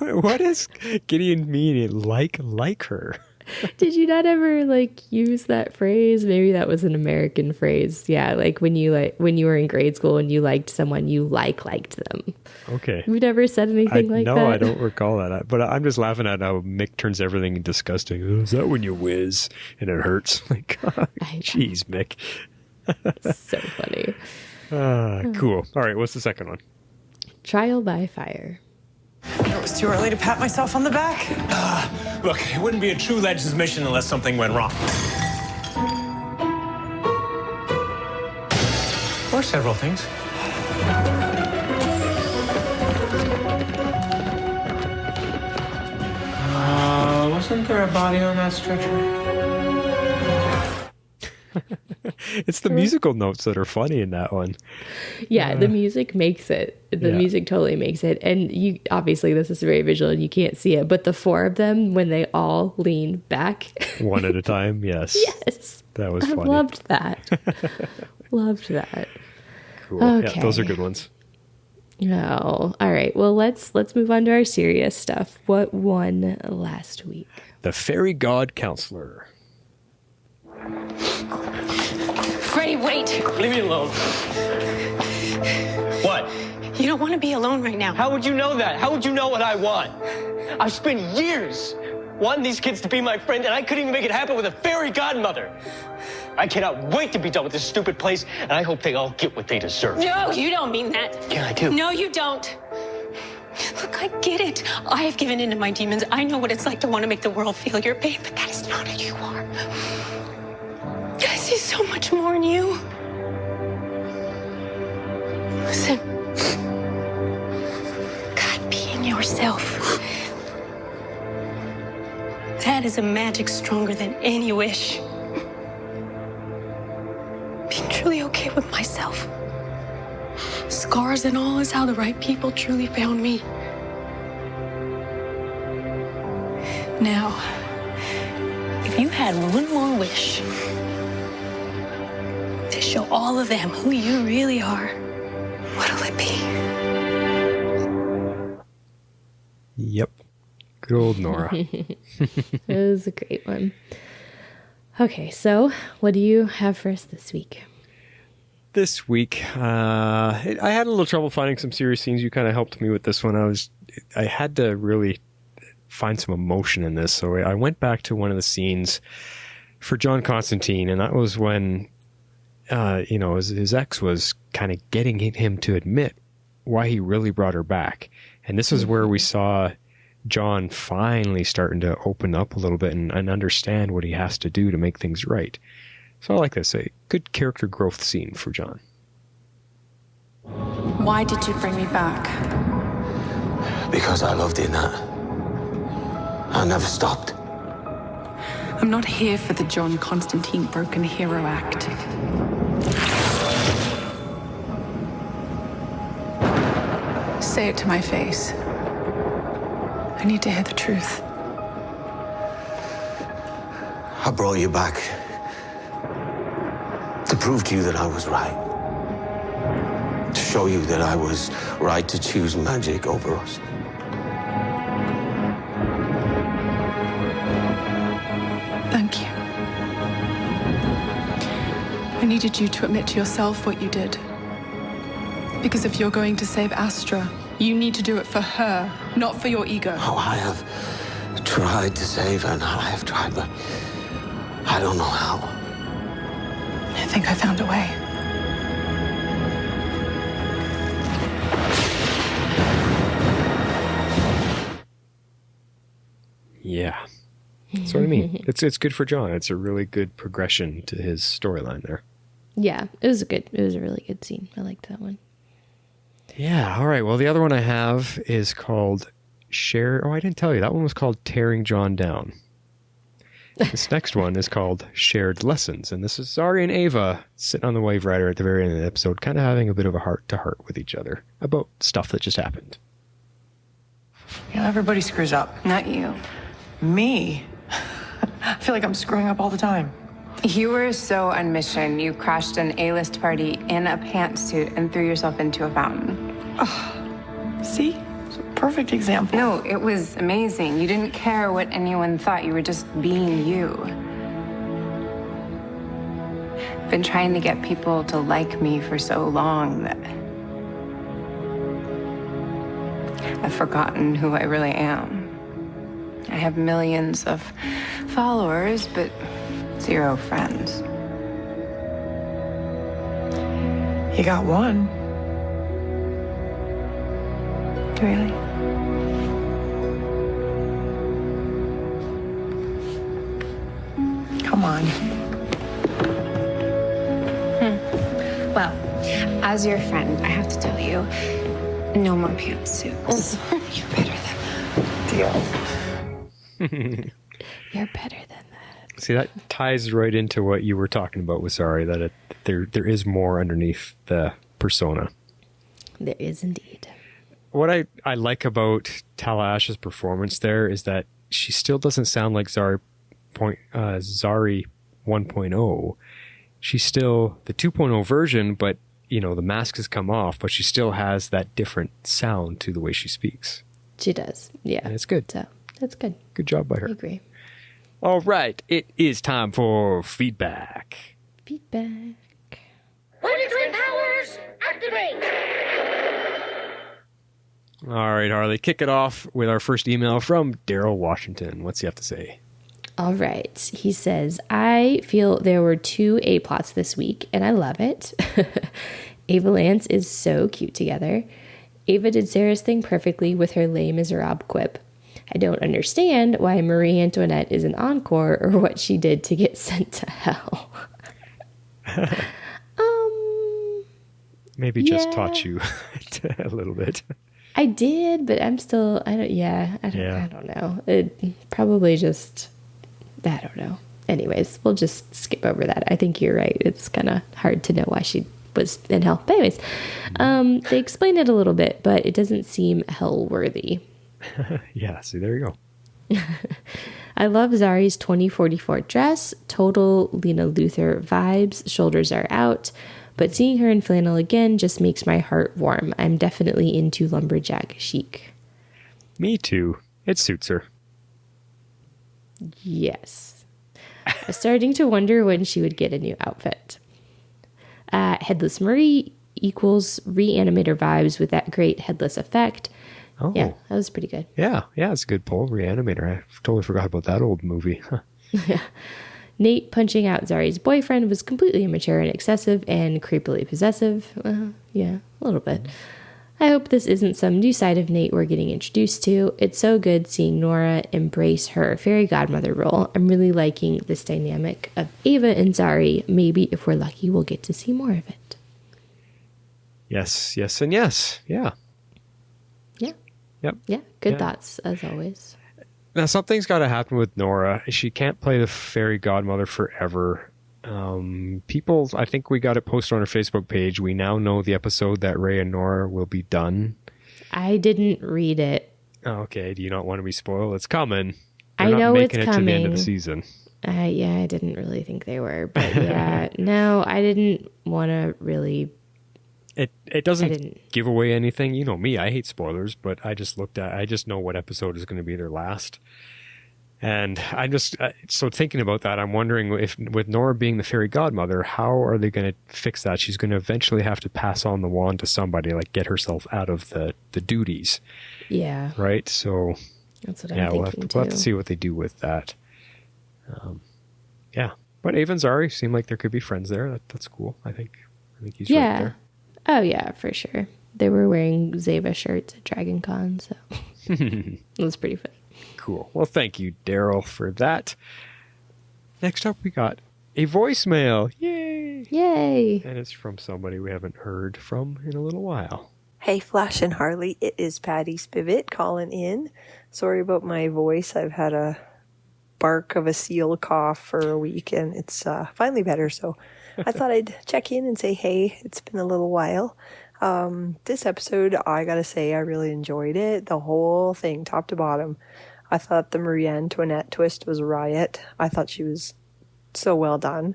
What does Gideon mean, like her? Did you not ever use that phrase? Maybe that was an American phrase. Yeah, when you were in grade school and you liked someone, you liked them. Okay. You've never said anything like that? No, I don't recall that. But I'm just laughing at how Mick turns everything disgusting. Oh, is that when you whiz and it hurts? Like, jeez, Mick. So funny. Cool. All right, what's the second one? Trial by fire. It was too early to pat myself on the back. Look, it wouldn't be a true Legends mission unless something went wrong. Or several things. Wasn't there a body on that stretcher? It's the musical notes that are funny in that one. Yeah, the music makes it. The music totally makes it. And you obviously this is very visual and you can't see it, but the four of them when they all lean back one at a time, yes. Yes. That was funny. I loved that. Loved that. Cool. Okay. Yeah, those are good ones. Oh, all right. Well, let's move on to our serious stuff. What won last week? The Fairy God Counselor. Freddie, wait. Leave me alone. What? You don't want to be alone right now. How would you know that? How would you know what I want? I've spent years wanting these kids to be my friend, and I couldn't even make it happen with a fairy godmother. I cannot wait to be done with this stupid place, and I hope they all get what they deserve. No, you don't mean that. Yeah, I do. No, you don't. Look, I get it. I have given in to my demons. I know what it's like to want to make the world feel your pain, but that is not who you are. I see so much more in you. Listen. God, being yourself. That is a magic stronger than any wish. Being truly okay with myself. Scars and all is how the right people truly found me. Now, if you had one more wish to show all of them who you really are, what'll it be? Yep. Good old Nora. It was a great one. Okay, so what do you have for us this week? This week, I had a little trouble finding some serious scenes. You kind of helped me with this one. I had to really find some emotion in this, so I went back to one of the scenes for John Constantine, and that was when, his ex was kind of getting him to admit why he really brought her back. And this is where we saw John finally starting to open up a little bit and understand what he has to do to make things right. So I like this. A good character growth scene for John. Why did you bring me back? Because I loved you, Nat. I never stopped. I'm not here for the John Constantine broken hero act. Say it to my face. I need to hear the truth. I brought you back to prove to you that I was right. To show you that I was right to choose magic over us. Thank you. I needed you to admit to yourself what you did. Because if you're going to save Astra, you need to do it for her, not for your ego. Oh, I have tried to save her, Nat. I have tried, but I don't know how. I think I found a way. Yeah. That's what I mean. It's good for John. It's a really good progression to his storyline there. Yeah, it was a really good scene. I liked that one. Yeah. All right. Well, the other one I have is called Share. Oh, I didn't tell you. That one was called Tearing John Down. This next one is called Shared Lessons. And this is Zari and Ava sitting on the Wave Rider at the very end of the episode, kind of having a bit of a heart-to-heart with each other about stuff that just happened. Yeah, everybody screws up. Not you. Me? I feel like I'm screwing up all the time. You were so on mission. You crashed an A-list party in a pantsuit and threw yourself into a fountain. Oh, see? It's a perfect example. No, it was amazing. You didn't care what anyone thought. You were just being you. I've been trying to get people to like me for so long that I've forgotten who I really am. I have millions of followers, but 0 friends. You got one. Really? Come on. Well, as your friend, I have to tell you, no more pantsuits. You're better than that. Deal. You're better than that. See, that ties right into what you were talking about with Zari, that there is more underneath the persona. There is indeed. What I like about Talash's performance there is that she still doesn't sound like Zari 1.0. She's still the 2.0 version, but the mask has come off, but she still has that different sound to the way she speaks. She does. Yeah. And it's good. So that's good. Good job by her. I agree. All right. It is time for feedback. Feedback. Auditory powers, activate! All right, Harley, kick it off with our first email from Daryl Washington. What's he have to say? All right. He says, I feel there were 2 A-plots this week, and I love it. Ava Lance is so cute together. Ava did Sarah's thing perfectly with her Les Miserables quip. I don't understand why Marie Antoinette is an encore or what she did to get sent to hell. Maybe just taught you a little bit. I did, but I'm still, I don't know. It probably just, I don't know. Anyways, we'll just skip over that. I think you're right. It's kind of hard to know why she was in hell. But anyways, they explain it a little bit, but it doesn't seem hell worthy. Yeah, see, there you go. I love Zari's 2044 dress. Total Lena Luthor vibes. Shoulders are out. But seeing her in flannel again just makes my heart warm. I'm definitely into lumberjack chic. Me too. It suits her. Yes. I was starting to wonder when she would get a new outfit. Headless Marie equals Reanimator vibes with that great headless effect. Oh. Yeah, that was pretty good. Yeah, it's a good pull. Reanimator. I totally forgot about that old movie. Nate punching out Zari's boyfriend was completely immature and excessive and creepily possessive. Yeah, a little bit. I hope this isn't some new side of Nate we're getting introduced to. It's so good seeing Nora embrace her fairy godmother role. I'm really liking this dynamic of Ava and Zari. Maybe if we're lucky, we'll get to see more of it. Yes, and yes. Yeah. Yeah. Yep. Yeah, good thoughts, as always. Now, something's got to happen with Nora. She can't play the fairy godmother forever. People, I think we got it posted on our Facebook page. We now know the episode that Ray and Nora will be done. I didn't read it. Oh, okay. Do you not want to be spoiled? It's coming. I know it's coming. To the end of the season. Yeah, I didn't really think they were, but yeah, no, I didn't want to really. It doesn't give away anything. You know me, I hate spoilers, but I just know what episode is going to be their last. And I'm just, so thinking about that, I'm wondering if with Nora being the fairy godmother, how are they going to fix that? She's going to eventually have to pass on the wand to somebody, like get herself out of the duties. Yeah. Right? So, that's what I'm thinking we'll have to see what they do with that. Yeah. But Ava and Zari seem like there could be friends there. That's cool. I think he's right there. Oh, yeah, for sure. They were wearing Zeva shirts at Dragon Con, so it was pretty funny. Cool. Well, thank you, Daryl, for that. Next up, we got a voicemail. Yay! Yay! And it's from somebody we haven't heard from in a little while. Hey, Flash and Harley. It is Patty Spivot calling in. Sorry about my voice. I've had a bark of a seal cough for a week, and it's finally better, so I thought I'd check in and say, hey, it's been a little while. This episode, I gotta say, I really enjoyed it. The whole thing, top to bottom. I thought the Marie Antoinette twist was a riot. I thought she was so well done.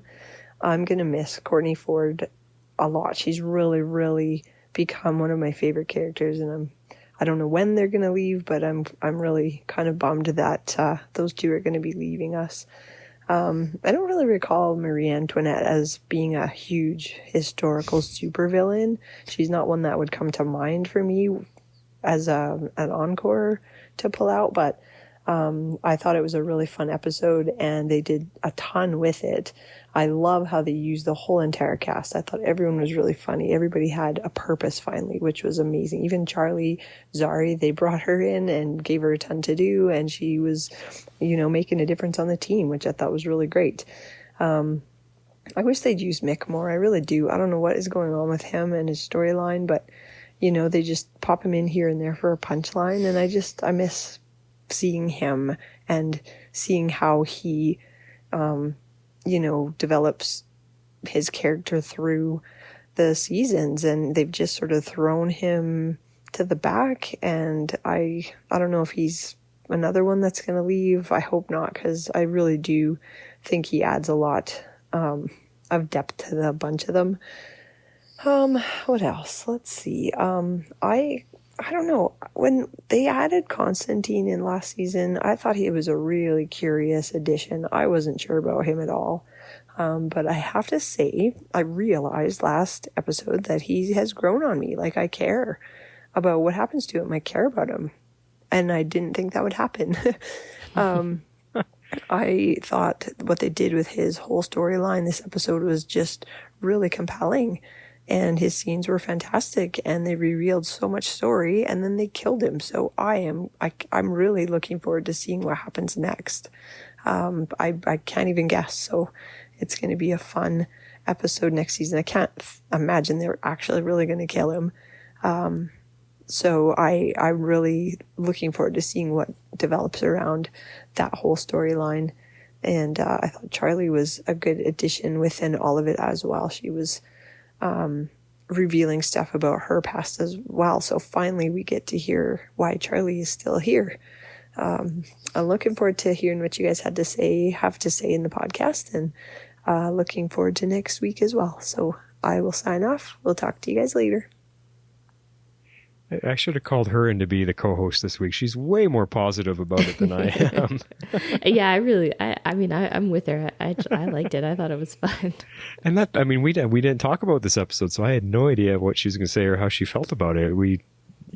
I'm gonna miss Courtney Ford a lot. She's really, really become one of my favorite characters, and I don't know when they're gonna leave, but I'm really kind of bummed that those two are gonna be leaving us. I don't really recall Marie Antoinette as being a huge historical supervillain. She's not one that would come to mind for me as an encore to pull out, but I thought it was a really fun episode, and they did a ton with it. I love how they used the whole entire cast. I thought everyone was really funny. Everybody had a purpose finally, which was amazing. Even Charlie, Zari, they brought her in and gave her a ton to do, and she was, making a difference on the team, which I thought was really great. I wish they'd use Mick more. I really do. I don't know what is going on with him and his storyline, but, they just pop him in here and there for a punchline, and I miss seeing him and seeing how he, develops his character through the seasons, and they've just sort of thrown him to the back, and I don't know if he's another one that's going to leave. I hope not, because I really do think he adds a lot of depth to the bunch of them. What else? Let's see. I don't know. When they added Constantine in last season, I thought he was a really curious addition. I wasn't sure about him at all. But I have to say, I realized last episode that he has grown on me. Like, I care about what happens to him. I care about him. And I didn't think that would happen. I thought what they did with his whole storyline this episode was just really compelling. And his scenes were fantastic, and they revealed so much story, and then they killed him. So I'm really looking forward to seeing what happens next. I can't even guess. So it's going to be a fun episode next season. I can't imagine they're actually really going to kill him. So I'm really looking forward to seeing what develops around that whole storyline. And I thought Charlie was a good addition within all of it as well. She was revealing stuff about her past as well. So finally we get to hear why Charlie is still here. I'm looking forward to hearing what you guys have to say in the podcast, and looking forward to next week as well. So I will sign off. We'll talk to you guys later. I should have called her in to be the co-host this week. She's way more positive about it than I am. Yeah, I'm with her. I liked it. I thought it was fun. And we didn't talk about this episode, so I had no idea what she was going to say or how she felt about it. We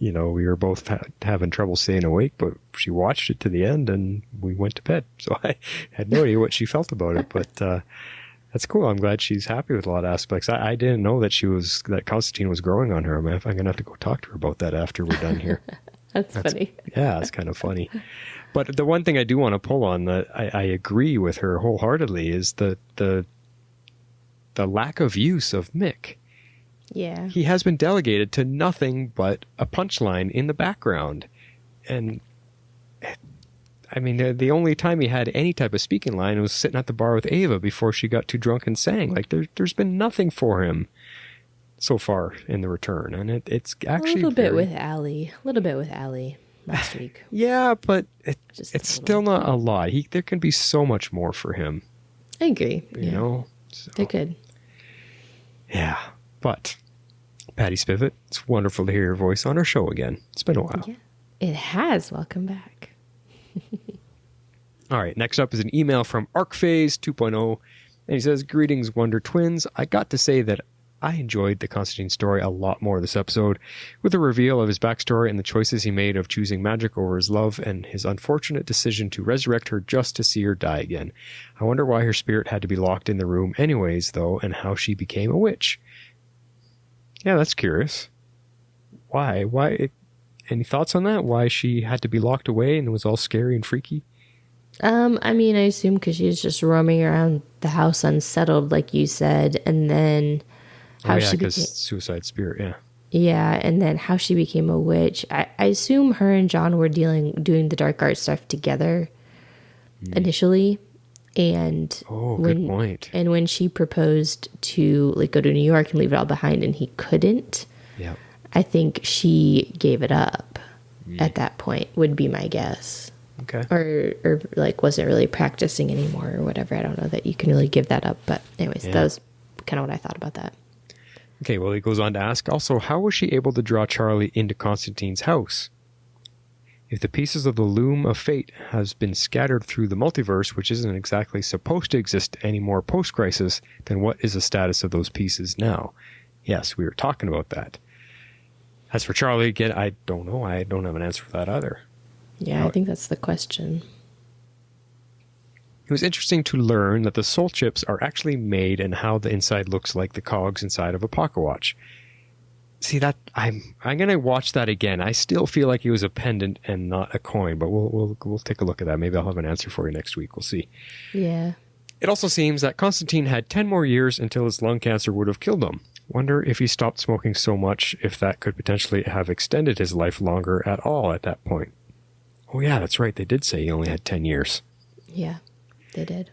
were both having trouble staying awake, but she watched it to the end and we went to bed. So I had no idea what she felt about it, but that's cool. I'm glad she's happy with a lot of aspects. I didn't know that that Constantine was growing on her. I'm going to have to go talk to her about that after we're done here. That's funny. Yeah, it's kind of funny. But the one thing I do want to pull on that I agree with her wholeheartedly is the lack of use of Mick. Yeah. He has been delegated to nothing but a punchline in the background. And I mean, the only time he had any type of speaking line was sitting at the bar with Ava before she got too drunk and sang. Like, there's been nothing for him so far in the return. And it's actually a little bit with Allie last week. Yeah, but it's still not a lot. There can be so much more for him. I agree. You know? So, they're good. Yeah. But, Patty Spivot, it's wonderful to hear your voice on our show again. It's been a while. Yeah, it has. Welcome back. All right, next up is an email from ArcPhase 2.0, and he says, "Greetings, Wonder Twins. I got to say that I enjoyed the Constantine story a lot more this episode, with the reveal of his backstory and the choices he made of choosing magic over his love and his unfortunate decision to resurrect her just to see her die again. I wonder why her spirit had to be locked in the room anyways, though, and how she became a witch." Yeah, that's curious. Why? Any thoughts on that? Why she had to be locked away and it was all scary and freaky? I assume because she was just roaming around the house unsettled, like you said, and then how she became suicide spirit, yeah. Yeah, and then how she became a witch. I assume her and John were doing the dark art stuff together initially, and good point. And when she proposed to go to New York and leave it all behind, and he couldn't. Yeah. I think she gave it up at that point, would be my guess. Okay. Or wasn't really practicing anymore or whatever. I don't know that you can really give that up. But anyways, that was kind of what I thought about that. Okay, well, he goes on to ask, also, how was she able to draw Charlie into Constantine's house? If the pieces of the loom of fate has been scattered through the multiverse, which isn't exactly supposed to exist anymore post-crisis, then what is the status of those pieces now? Yes, we were talking about that. As for Charlie, again, I don't know. I don't have an answer for that either. Yeah, I think that's the question. It was interesting to learn that the soul chips are actually made and how the inside looks like the cogs inside of a pocket watch. See, that I'm going to watch that again. I still feel like it was a pendant and not a coin, but we'll take a look at that. Maybe I'll have an answer for you next week. We'll see. Yeah. It also seems that Constantine had 10 more years until his lung cancer would have killed him. Wonder if he stopped smoking so much, if that could potentially have extended his life longer at all at that point. Oh yeah, that's right. They did say he only had 10 years. Yeah, they did.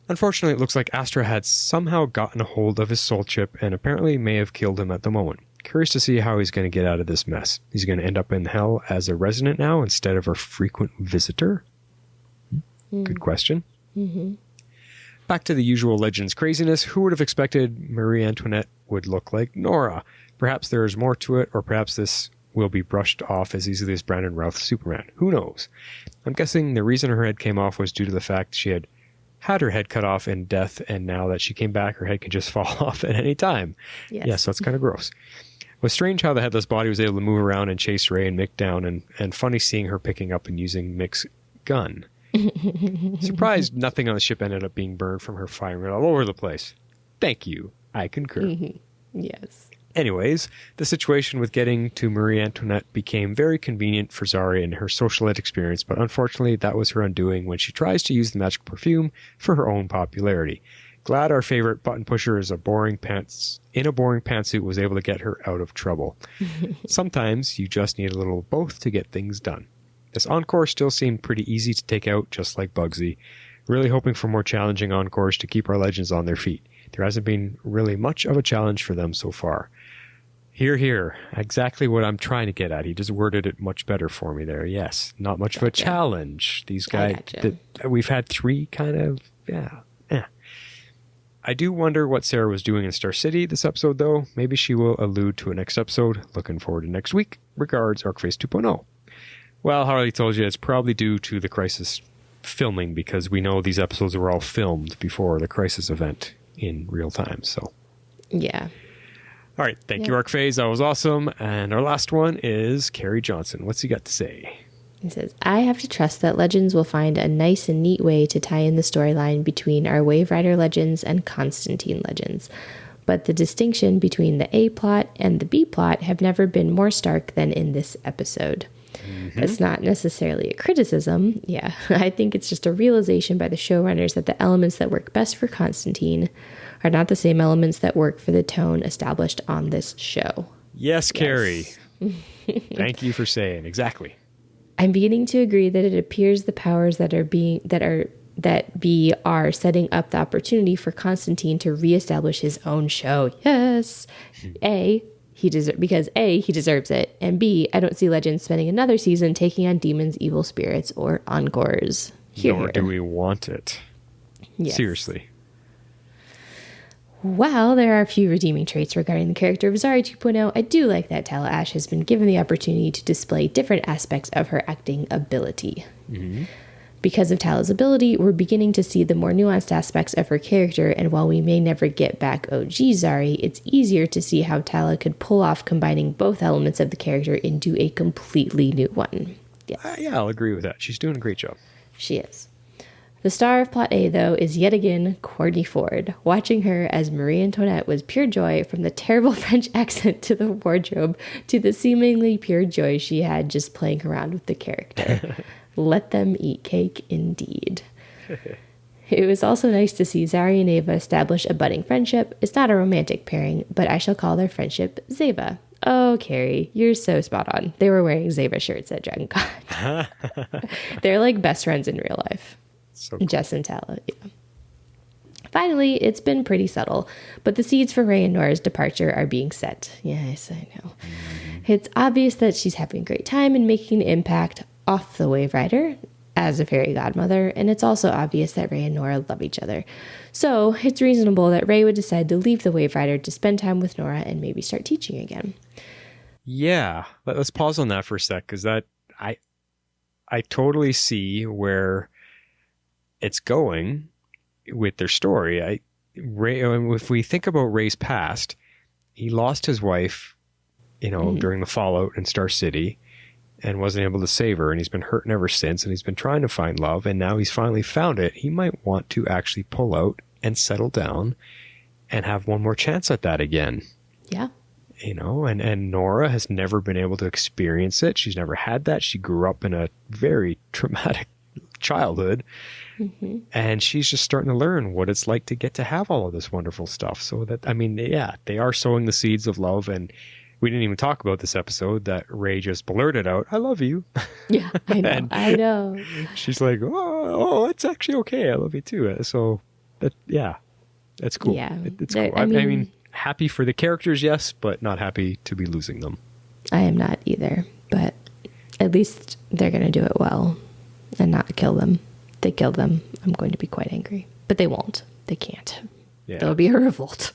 Unfortunately, it looks like Astra had somehow gotten a hold of his soul chip and apparently may have killed him at the moment. Curious to see how he's going to get out of this mess. He's going to end up in hell as a resident now instead of a frequent visitor? Good question. Mm-hmm. Back to the usual Legends craziness. Who would have expected Marie Antoinette would look like Nora? Perhaps there is more to it, or perhaps this will be brushed off as easily as Brandon Routh's Superman. Who knows? I'm guessing the reason her head came off was due to the fact she had her head cut off in death, and now that she came back, her head could just fall off at any time. Yes, that's kind of gross. It was strange how the headless body was able to move around and chase Ray and Mick down, and funny seeing her picking up and using Mick's gun. Surprised nothing on the ship ended up being burned from her firing it all over the place. Thank you. I concur. Yes. Anyways, the situation with getting to Marie Antoinette became very convenient for Zari and her socialite experience, but unfortunately that was her undoing when she tries to use the magic perfume for her own popularity. Glad our favorite button pusher in a boring pantsuit was able to get her out of trouble. Sometimes you just need a little of both to get things done. This encore still seemed pretty easy to take out, just like Bugsy. Really hoping for more challenging encores to keep our legends on their feet. There hasn't been really much of a challenge for them so far. Hear, hear. Exactly what I'm trying to get at. He just worded it much better for me there. Yes, not much of a challenge. These guys, we've had 3 kind of, I do wonder what Sarah was doing in Star City this episode, though. Maybe she will allude to a next episode. Looking forward to next week. Regards, Arcface 2.0. Well, Harley told you it's probably due to the Crisis filming, because we know these episodes were all filmed before the Crisis event in real time. So, yeah. All right. Thank you, Arcface. That was awesome. And our last one is Carrie Johnson. What's he got to say? He says, I have to trust that Legends will find a nice and neat way to tie in the storyline between our Wave Rider Legends and Constantine Legends. But the distinction between the A plot and the B plot have never been more stark than in this episode. That's not necessarily a criticism. Yeah, I think it's just a realization by the showrunners that the elements that work best for Constantine are not the same elements that work for the tone established on this show. Yes, Carrie. Thank you for saying exactly. I'm beginning to agree that it appears the powers that are setting up the opportunity for Constantine to reestablish his own show. Yes. He deserves it. And B, I don't see Legends spending another season taking on demons, evil spirits, or encores. Nor do we want it. Yes. Seriously. While there are a few redeeming traits regarding the character of Zari 2.0, I do like that Tala Ash has been given the opportunity to display different aspects of her acting ability. Because of Tala's ability, we're beginning to see the more nuanced aspects of her character, and while we may never get back OG Zari, it's easier to see how Tala could pull off combining both elements of the character into a completely new one. Yes. Yeah, I'll agree with that. She's doing a great job. She is. The star of Plot A, though, is yet again Courtney Ford. Watching her as Marie Antoinette was pure joy, from the terrible French accent to the wardrobe to the seemingly pure joy she had just playing around with the character. Let them eat cake, indeed. It was also nice to see Zari and Ava establish a budding friendship. It's not a romantic pairing, but I shall call their friendship Zeva. Oh, Carrie, you're so spot on. They were wearing Zeva shirts at Dragon Con. They're like best friends in real life. So cool. Jess and Tala, yeah. Finally, it's been pretty subtle, but the seeds for Ray and Nora's departure are being set. Yes, I know. It's obvious that she's having a great time and making an impact off the Wave Rider as a fairy godmother, and it's also obvious that Ray and Nora love each other. So it's reasonable that Ray would decide to leave the Wave Rider to spend time with Nora and maybe start teaching again. Yeah, let's pause on that for a sec, because that I totally see where it's going with their story. Ray, if we think about Ray's past, he lost his wife, during the fallout in Star City, and wasn't able to save her, and he's been hurting ever since, and he's been trying to find love, and now he's finally found it. He might want to actually pull out and settle down and have one more chance at that again. Yeah. And Nora has never been able to experience it. She's never had that. She grew up in a very traumatic childhood, and she's just starting to learn what it's like to get to have all of this wonderful stuff. So that, they are sowing the seeds of love, and we didn't even talk about this episode that Ray just blurted out, "I love you." Yeah, I know. I know. She's like, "Oh, it's actually okay. I love you too." So, that's cool. Yeah, it's cool. I mean, happy for the characters, yes, but not happy to be losing them. I am not either, but at least they're going to do it well and not kill them. If they kill them, I'm going to be quite angry, but they won't. They can't. Yeah. There'll be a revolt.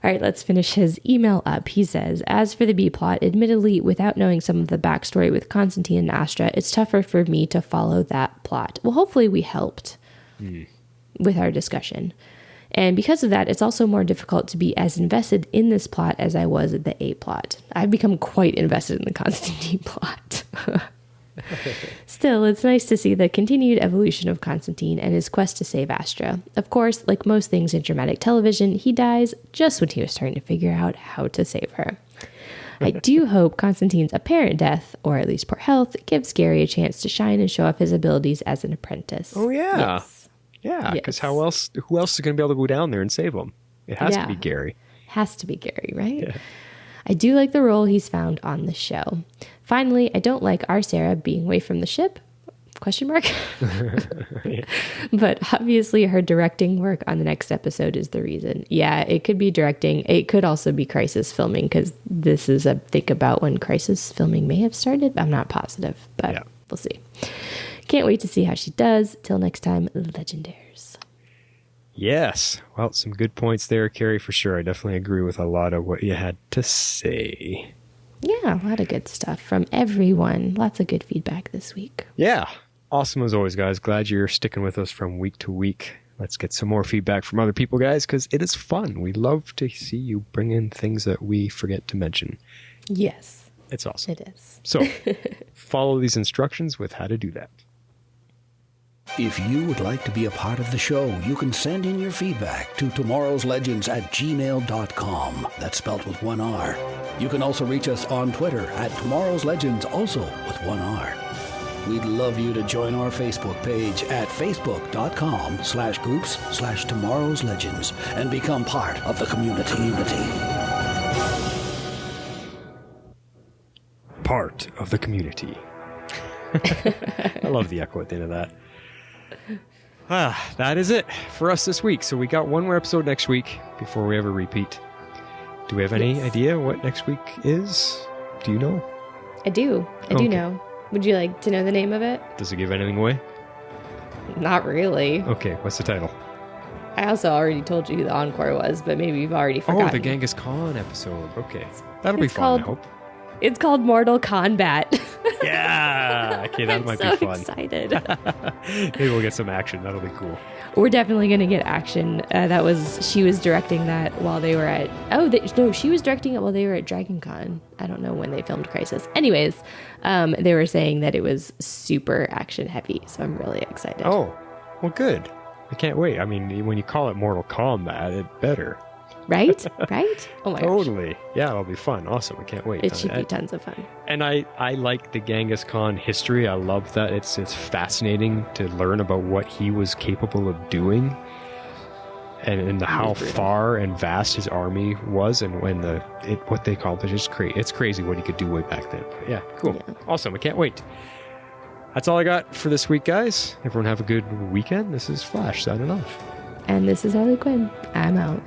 All right, let's finish his email up. He says, as for the B plot, admittedly, without knowing some of the backstory with Constantine and Astra, it's tougher for me to follow that plot. Well, hopefully we helped with our discussion. And because of that, it's also more difficult to be as invested in this plot as I was at the A plot. I've become quite invested in the Constantine plot. Still, it's nice to see the continued evolution of Constantine and his quest to save Astra. Of course, like most things in dramatic television, he dies just when he was starting to figure out how to save her. I do hope Constantine's apparent death, or at least poor health, gives Gary a chance to shine and show off his abilities as an apprentice. Oh, yeah. Yes. Yeah, because who else is going to be able to go down there and save him? It has to be Gary. Has to be Gary, right? Yeah. I do like the role he's found on the show. Finally, I don't like our Sarah being away from the ship, ? But obviously her directing work on the next episode is the reason. Yeah, it could be directing. It could also be Crisis filming, because this is a think about when Crisis filming may have started. I'm not positive, but we'll see. Can't wait to see how she does. Till next time, Legendaires. Yes. Well, some good points there, Carrie, for sure. I definitely agree with a lot of what you had to say. Yeah, a lot of good stuff from everyone. Lots of good feedback this week. Yeah. Awesome as always, guys. Glad you're sticking with us from week to week. Let's get some more feedback from other people, guys, because it is fun. We love to see you bring in things that we forget to mention. Yes. It's awesome. It is. So, follow these instructions with how to do that. If you would like to be a part of the show, you can send in your feedback to tomorrowslegends@gmail.com. That's spelled with one R. You can also reach us on Twitter at tomorrowslegends, also with one R. We'd love you to join our Facebook page at facebook.com/groups/tomorrowslegends and become part of the community. Part of the community. I love the echo at the end of that. That is it for us this week. So we got one more episode next week before we ever repeat. Do we have any idea what next week is? Do you know? I do. I do know. Would you like to know the name of it? Does it give anything away? Not really. Okay, what's the title? I also already told you who the encore was, but maybe you've already forgotten. Oh, the Genghis Khan episode. Okay. That'll be fun, I hope. It's called Mortal Kombat. Yeah! Okay, that might be fun. I'm so excited. Maybe we'll get some action. That'll be cool. We're definitely going to get action. She was directing that while they were at... she was directing it while they were at Dragon Con. I don't know when they filmed Crisis. Anyways, they were saying that it was super action heavy, so I'm really excited. Oh, well, good. I can't wait. I mean, when you call it Mortal Kombat, it better. Right? Right? Oh my Totally. Gosh. Yeah, it'll be fun. Awesome. I can't wait. It should be tons of fun. And I like the Genghis Khan history. I love that. It's fascinating to learn about what he was capable of doing and how far and vast his army was and when what they called it. It's crazy what he could do way back then. But yeah, cool. Yeah. Awesome. I can't wait. That's all I got for this week, guys. Everyone have a good weekend. This is Flash signing off. And this is Harley Quinn. I'm out.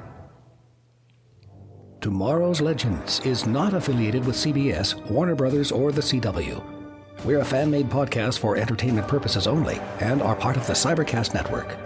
Tomorrow's Legends is not affiliated with CBS, Warner Brothers, or the CW. We're a fan-made podcast for entertainment purposes only and are part of the Cybercast Network.